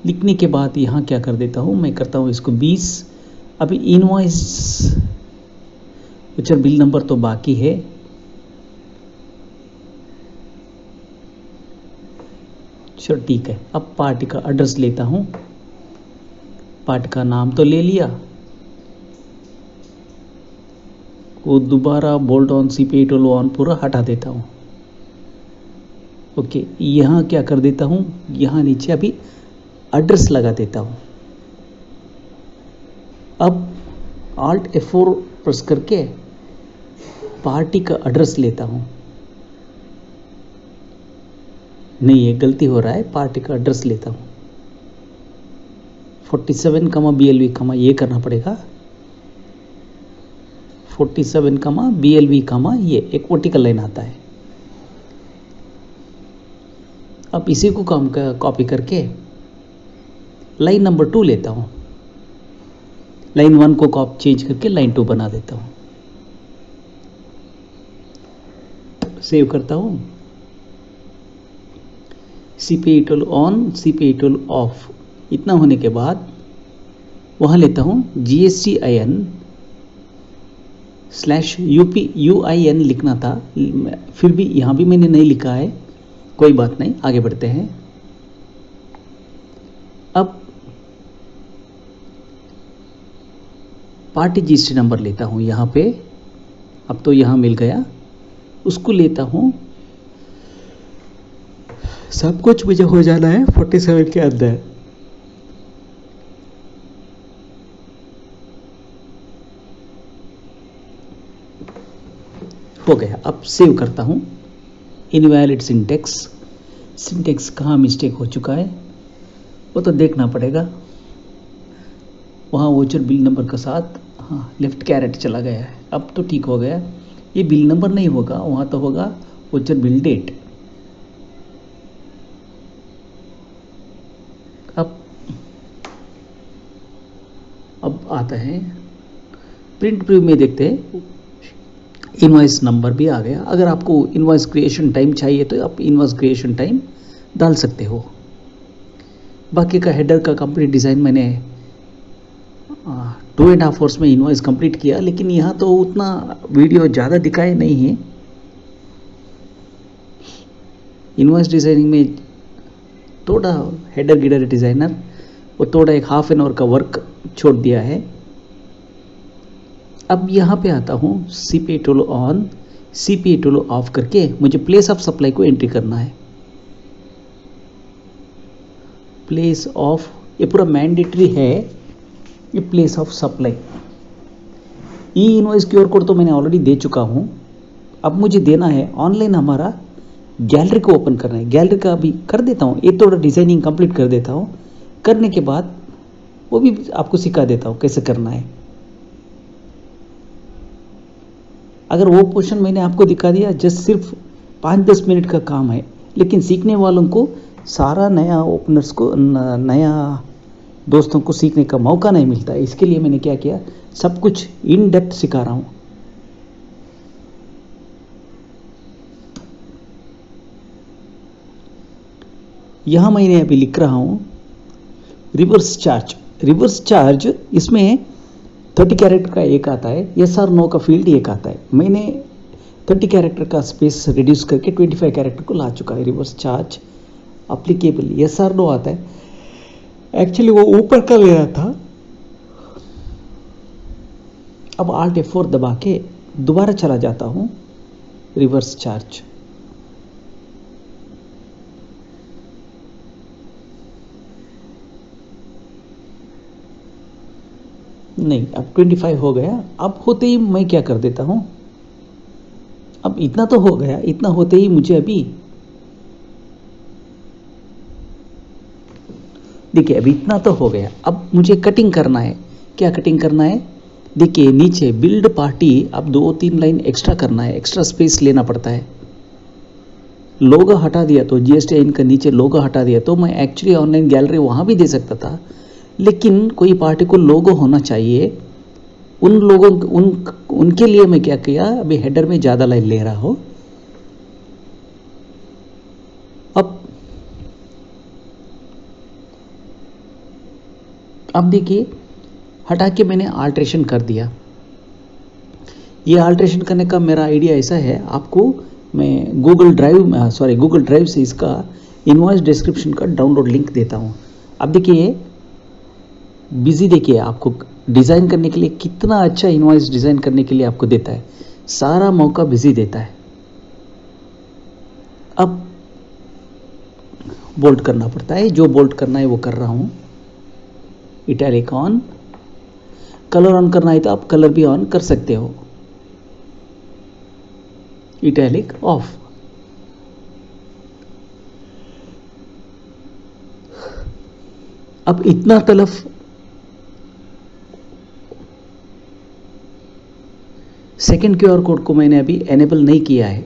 लिखने के बाद यहाँ क्या कर देता हूँ, मैं करता हूँ इसको 20. अभी इनवॉइस वोचर बिल नंबर तो बाकी है. चलो ठीक है, अब पार्टी का एड्रेस लेता हूँ. पार्टी का नाम तो ले लिया, वो दोबारा bold on CP tool on पूरा हटा देता हूँ. ओके, यहाँ क्या कर देता हूँ, यहाँ नीचे अभी एड्रेस लगा देता हूँ. अब Alt F4 प्रेस करके पार्टी का एड्रेस लेता हूँ. नहीं, ये गलती हो रहा है, पार्टी का एड्रेस लेता हूँ. 47 BLV ये करना पड़ेगा. 47 BLV ये एक वर्टिकल लाइन आता है. अब इसी को काम का कॉपी करके लाइन नंबर 2 लेता हूँ. लाइन 1 को चेंज करके लाइन 2 बना देता हूँ. सेव करता हूँ. CP tool on CP tool of. इतना होने के बाद वहाँ लेता हूँ GSTIN/UPUIN लिखना था, फिर भी यहाँ भी मैंने नहीं लिखा है, कोई बात नहीं, आगे बढ़ते हैं। अब पार्टी GST नंबर लेता हूँ यहाँ पे, अब तो यहाँ मिल गया, उसको लेता हूँ, सब कुछ मुझे हो जाना है 47 के अंदर। हो गया। अब सेव करता हूँ। इनवैलिड सिंटेक्स कहाँ मिस्टेक हो चुका है वो तो देखना पड़ेगा। वहाँ वोचर बिल नंबर के साथ हाँ लेफ्ट कैरेट चला गया है, अब तो ठीक हो गया। ये बिल नंबर नहीं होगा, वहाँ तो होगा वोचर बिल डेट। अब आता है प्रिंट प्रीव्यू में, देखते हैं इनवॉइस नंबर भी आ गया। अगर आपको इनवॉइस क्रिएशन टाइम चाहिए तो आप इनवॉइस क्रिएशन टाइम डाल सकते हो। बाकी का हेडर का कंप्लीट डिज़ाइन मैंने 2.5 आवर्स में इनवॉइस कंप्लीट किया, लेकिन यहाँ तो उतना वीडियो ज़्यादा दिखाए नहीं है। इनवॉइस डिज़ाइनिंग में थोड़ा हेडर गिडर डिज़ाइनर वो थोड़ा एक हाफ एन आवर का वर्क छोड़ दिया है। अब यहाँ पे आता हूँ CPI tool on, CPI tool of करके मुझे प्लेस ऑफ सप्लाई को एंट्री करना है। प्लेस ऑफ, ये पूरा मैंडेटरी है, ये place of supply. E invoice QR code तो मैंने ऑलरेडी दे चुका हूँ। अब मुझे देना है ऑनलाइन, हमारा गैलरी को ओपन करना है। गैलरी का अभी कर देता हूँ, ये थोड़ा डिज़ाइनिंग कंप्लीट कर देता हूँ। करने के बाद वो भी आपको सिखा देता हूँ कैसे करना है। अगर वो पोर्शन मैंने आपको दिखा दिया, जस्ट सिर्फ 5-10 मिनट का काम है, लेकिन सीखने वालों को सारा नया ओपनर्स को, नया दोस्तों को सीखने का मौका नहीं मिलता है। इसके लिए मैंने क्या किया, सब कुछ इन डेप्थ सिखा रहा हूँ। यहाँ मैंने अभी लिख रहा हूँ रिवर्स चार्ज। इसमें 30 कैरेक्टर का एक आता है, यस और नो का फील्ड एक आता है। मैंने 30 कैरेक्टर का स्पेस रिड्यूस करके 25 कैरेक्टर को ला चुका है। रिवर्स चार्ज अप्लीकेबल यस और नो आता है, एक्चुअली वो ऊपर का ले रहा था। अब Alt F4 दबा के दोबारा चला जाता हूँ रिवर्स चार्ज। नहीं, अब 25 हो गया। अब होते ही मैं क्या कर देता हूँ, अब इतना तो हो गया, इतना होते ही मुझे अभी देखिए, अभी इतना तो हो गया। अब मुझे कटिंग करना है। क्या कटिंग करना है, देखिए नीचे बिल्ड पार्टी, अब 2-3 लाइन एक्स्ट्रा करना है, एक्स्ट्रा स्पेस लेना पड़ता है। लोगो हटा दिया तो GSTIN का नीचे लोगो हटा दिया तो मैं एक्चुअली ऑनलाइन गैलरी वहाँ भी दे सकता था, लेकिन कोई पार्टी को लोगो होना चाहिए। उन लोगों उनके लिए मैं क्या किया, अभी हेडर में ज़्यादा लाइन ले रहा हूँ। अब देखिए, हटा के मैंने आल्ट्रेशन कर दिया। ये आल्ट्रेशन करने का मेरा आइडिया ऐसा है, आपको मैं गूगल ड्राइव से इसका इनवॉइस डिस्क्रिप्शन का डाउनलोड लिंक देता हूँ। अब देखिए बिजी, देखिए आपको डिज़ाइन करने के लिए कितना अच्छा इनवॉइस डिज़ाइन करने के लिए आपको देता है, सारा मौका बिजी देता है। अब बोल्ट करना पड़ता है, जो बोल्ट करना है वो कर रहा हूँ। इटैलिक ऑन, कलर ऑन करना है तो आप कलर भी ऑन कर सकते हो। Italic of. अब इतना तलफ सेकेंड क्यूआर कोड को मैंने अभी एनेबल नहीं किया है।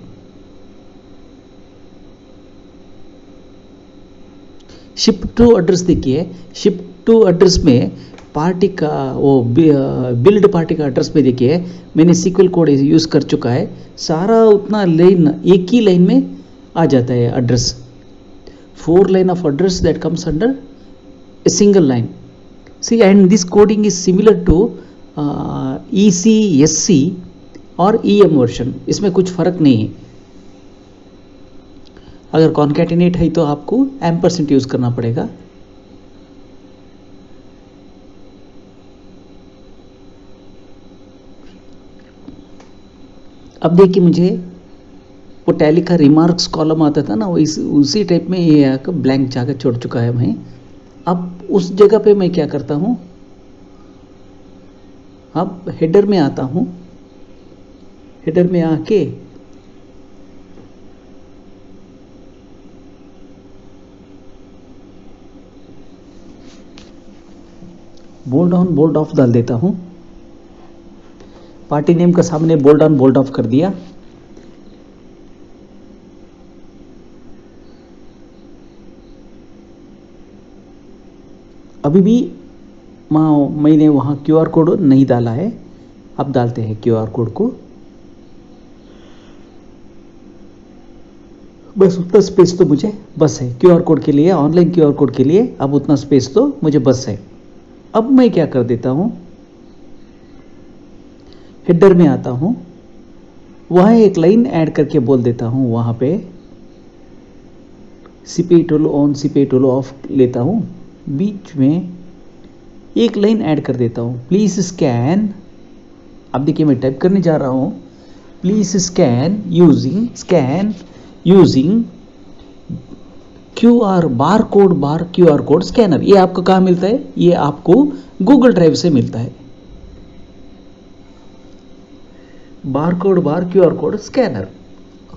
शिप टू एड्रेस देखिए, शिप टू एड्रेस में पार्टी का वो बिल्ड पार्टी का एड्रेस पे देखिए मैंने सीक्वल कोड यूज़ कर चुका है। सारा उतना लाइन एक ही लाइन में आ जाता है address. 4 line of address that comes under a single line. See and this coding is similar to ECSC और EM वर्जन, इसमें कुछ फर्क नहीं है। अगर कॉन्कैटिनेट है तो आपको एम्परसेंट यूज करना पड़ेगा। अब देखिए, मुझे वो टैली का रिमार्क्स कॉलम आता था ना, वो उसी टाइप में ये आकर ब्लैंक जगह छोड़ चुका है मैं। अब उस जगह पे मैं क्या करता हूँ, अब हेडर में आता हूँ। हेडर में आके बोल्ड ऑन बोल्ड ऑफ डाल देता हूँ। पार्टी नेम का सामने बोल्ड ऑन बोल्ड ऑफ कर दिया। अभी भी मैंने वहाँ QR कोड नहीं डाला है। अब डालते हैं QR कोड को। बस उतना स्पेस तो मुझे बस है QR कोड के लिए, ऑनलाइन QR कोड के लिए अब उतना स्पेस तो मुझे बस है। अब मैं क्या कर देता हूँ, हेडर में आता हूँ, वहाँ एक लाइन ऐड करके बोल देता हूँ, वहाँ पे CPI tool on CPI tool of लेता हूँ, बीच में एक लाइन ऐड कर देता हूँ, प्लीज स्कैन। अब देखिए मैं टाइप करने जा रहा हूँ, please scan using QR bar QR code scanner. ये आपको कहाँ मिलता है, ये आपको गूगल ड्राइव से मिलता है। बार QR कोड स्कैनर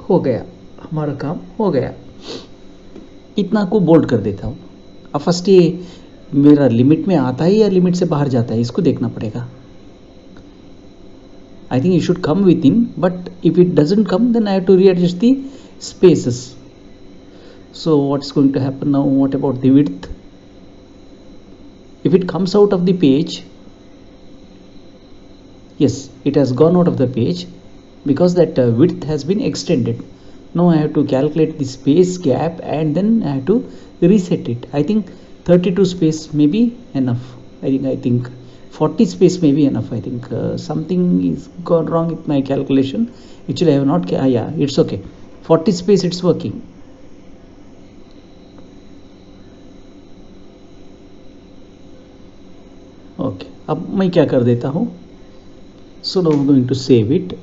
हो गया, हमारा काम हो गया। इतना को बोल्ड कर देता हूँ। अब फर्स्ट ये मेरा लिमिट में आता है या लिमिट से बाहर जाता है, इसको देखना पड़ेगा। I think it should come within, but if it doesn't come, then I have to readjust the spaces. So what's going to happen now? What about the width? If it comes out of the page, yes, it has gone out of the page because that width has been extended. Now I have to calculate the space gap and then I have to reset it. I think 32 space may be enough. I think 40 space may be enough. I think something is gone wrong with my calculation. Actually I have not, yeah, it's okay. 40 space it's working. Okay, अब मैं क्या कर देता हूँ, so now I'm going to save it.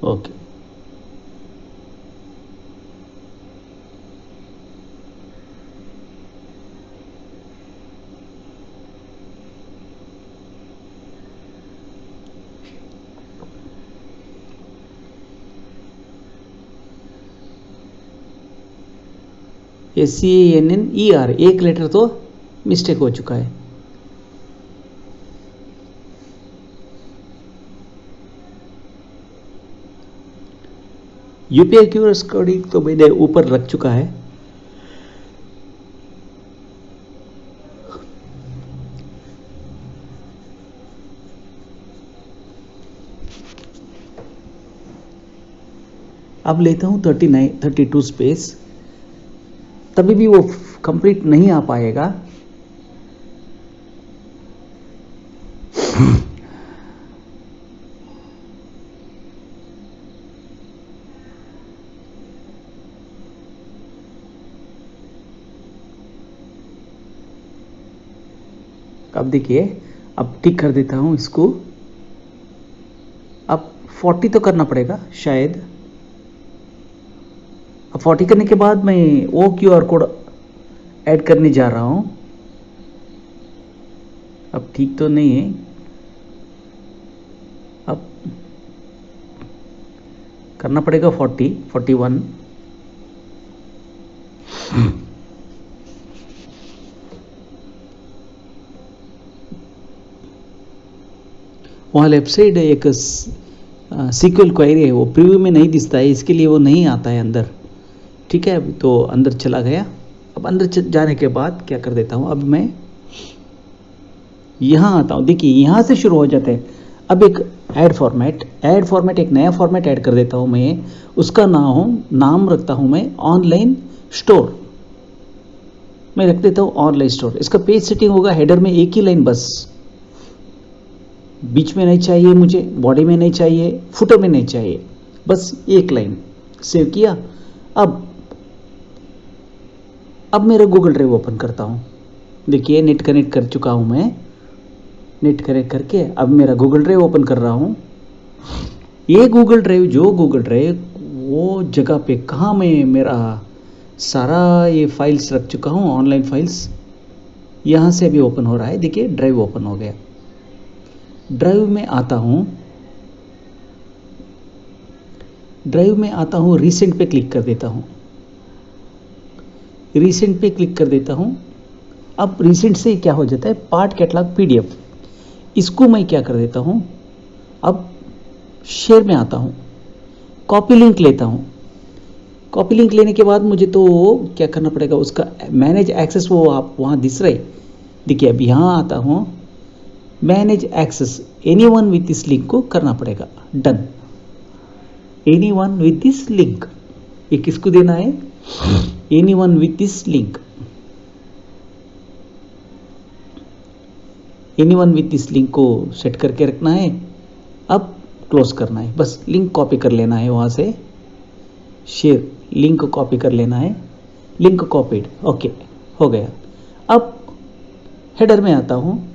Okay. SCANNER, एक letter तो mistake हो चुका है। UPI QR कोडिंग तो मैंने ऊपर रख चुका है। अब लेता हूं 32 स्पेस, तभी भी वो कंप्लीट नहीं आ पाएगा। अब देखिए, अब टिक कर देता हूं इसको। अब 40 तो करना पड़ेगा शायद। अब 40 करने के बाद मैं वो QR कोड ऐड करने जा रहा हूं। अब ठीक तो नहीं है, अब करना पड़ेगा 41। वहाँ लेफ्ट साइड एक सीक्वल क्वेरी है, वो प्रीव्यू में नहीं दिखता है, इसके लिए वो नहीं आता है अंदर। ठीक है, तो अंदर चला गया। अब अंदर जाने के बाद क्या कर देता हूँ, अब मैं यहाँ आता हूँ। देखिए यहाँ से शुरू हो जाता है। अब एक ऐड फॉर्मेट एक नया फॉर्मेट ऐड कर देता हूँ मैं, उसका नाम रखता हूँ मैं ऑनलाइन स्टोर। मैं रख देता हूँ ऑनलाइन स्टोर। इसका पेज सेटिंग होगा हेडर में एक ही लाइन बस, बीच में नहीं चाहिए मुझे, बॉडी में नहीं चाहिए, फुटर में नहीं चाहिए, बस एक लाइन। सेव किया। अब मेरा गूगल ड्राइव ओपन करता हूँ। देखिए नेट कनेक्ट कर चुका हूँ मैं। नेट कनेक्ट करके अब मेरा गूगल ड्राइव ओपन कर रहा हूँ। ये गूगल ड्राइव वो जगह पे कहाँ मैं मेरा सारा ये फाइल्स रख चुका हूँ, ऑनलाइन फाइल्स, यहाँ से अभी ओपन हो रहा है। देखिए ड्राइव ओपन हो गया। ड्राइव में आता हूँ, रिसेंट पे क्लिक कर देता हूँ। अब रिसेंट से क्या हो जाता है, पार्ट कैटलॉग PDF, इसको मैं क्या कर देता हूँ, अब शेयर में आता हूँ, कॉपी लिंक लेता हूँ। कॉपी लिंक लेने के बाद मुझे तो क्या करना पड़ेगा, उसका मैनेज एक्सेस, वो आप वहाँ दिख रहे, देखिए अब यहाँ आता हूँ, manage access anyone with this link को करना पड़ेगा। Done. Anyone with this link, ये किसको देना है, anyone with this link. Anyone with this link को सेट करके रखना है। अब क्लोज करना है, बस लिंक कॉपी कर लेना है वहाँ से, शेयर लिंक को कॉपी कर लेना है। लिंक कॉपीड, ओके हो गया। अब हेडर में आता हूँ,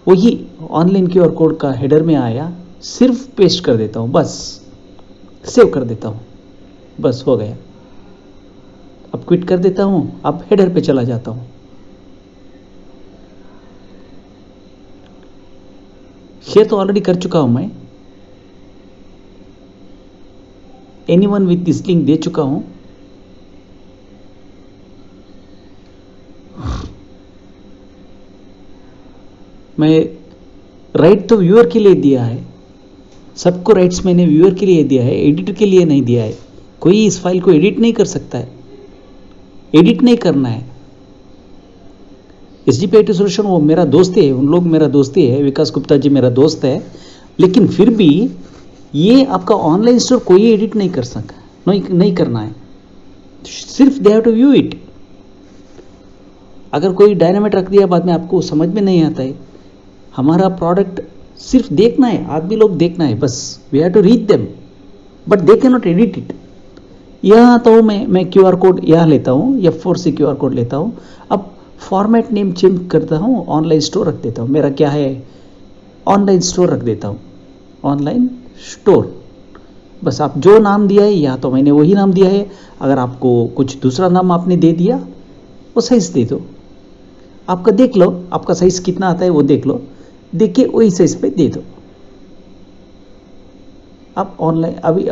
वही ऑनलाइन QR कोड का हेडर में आया, सिर्फ पेस्ट कर देता हूँ, बस सेव कर देता हूँ, बस हो गया। अब क्विट कर देता हूँ। अब हेडर पे चला जाता हूँ। शेयर तो ऑलरेडी कर चुका हूँ मैं, एनीवन विथ दिस लिंक दे चुका हूँ। मैं राइट तो व्यूअर के लिए दिया है, सबको राइट्स मैंने व्यूअर के लिए दिया है, एडिटर के लिए नहीं दिया है। कोई इस फाइल को एडिट नहीं कर सकता है, एडिट नहीं करना है। SGP IT सॉल्यूशन वो मेरा दोस्त है, उन लोग मेरा दोस्ती है, विकास गुप्ता जी मेरा दोस्त है, लेकिन फिर भी ये आपका ऑनलाइन स्टोर कोई एडिट नहीं कर सकता, नहीं करना है, सिर्फ they have to view it. अगर कोई डायनामाइट रख दिया बाद में आपको समझ में नहीं आता है। हमारा प्रोडक्ट सिर्फ देखना है, आदमी लोग देखना है बस, we have to read them but they can not edit it. यहाँ आता हूँ मैं QR कोड यहाँ लेता हूँ, F4 से QR कोड लेता हूँ। अब फॉर्मेट नेम चेंज करता हूँ, ऑनलाइन स्टोर रख देता हूँ। मेरा क्या है, ऑनलाइन स्टोर रख देता हूँ, ऑनलाइन स्टोर। बस आप जो नाम दिया है, या तो मैंने वही नाम दिया है। अगर आपको कुछ दूसरा नाम आपने दे दिया, वो साइज दे दो, आपका देख लो, आपका साइज कितना आता है वो देख लो, देख के वही साइज पे दे दो। अब ऑनलाइन अभी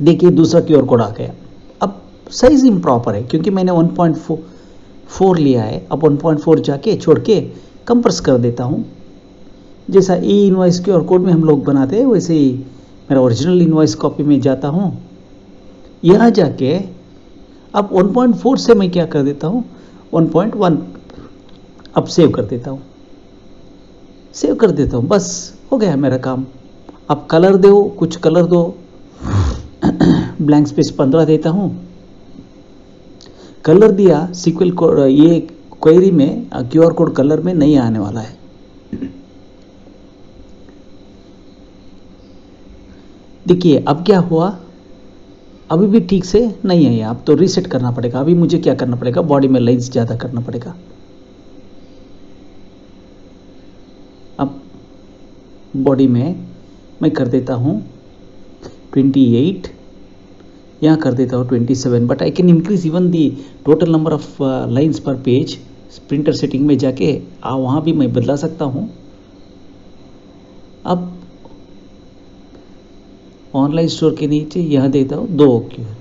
देखिए दूसरा QR कोड आ गया। अब साइज इम्प्रॉपर है क्योंकि मैंने 1.4 लिया है। अब 1.4 जाके छोड़ के कंप्रेस कर देता हूँ। जैसा E-इनवॉइस QR कोड में हम लोग बनाते हैं, वैसे ही मेरा ओरिजिनल इनवॉइस कॉपी में जाता हूँ। यहाँ जाके अब 1.4 से मैं क्या कर देता हूँ, 1.1 अब सेव कर देता हूँ, बस हो गया मेरा काम। अब कलर दो, कुछ कलर दो, ब्लैंक स्पेस 15 देता हूँ। कलर दिया, सीक्वल कोड ये क्वेरी में QR कोड कलर में नहीं आने वाला है। देखिए अब क्या हुआ, अभी भी ठीक से नहीं है। अब तो रीसेट करना पड़ेगा। अभी मुझे क्या करना पड़ेगा, बॉडी में लाइंस ज़्यादा करना पड़ेगा। अब बॉडी में मैं कर देता हूँ 28, यहाँ कर देता हूँ 27, but I can increase even the total number of lines पर पेज। प्रिंटर सेटिंग में जाके वहाँ भी मैं बदला सकता हूँ। अब ऑनलाइन स्टोर के नीचे यहाँ देता हूँ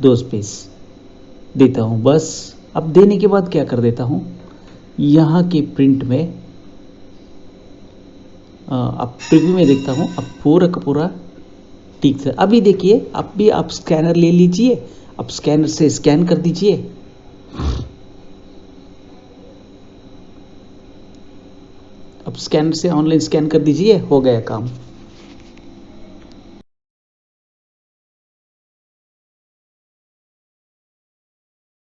2 स्पेस देता हूँ बस। अब देने के बाद क्या कर देता हूँ, यहाँ के प्रिंट में अब प्रीव्यू में देखता हूँ। अब पूरा का पूरा ठीक है। अभी देखिए, अब भी आप स्कैनर ले लीजिए, अब स्कैनर से स्कैन कर दीजिए। अब स्कैनर से ऑनलाइन स्कैन कर दीजिए, हो गया काम।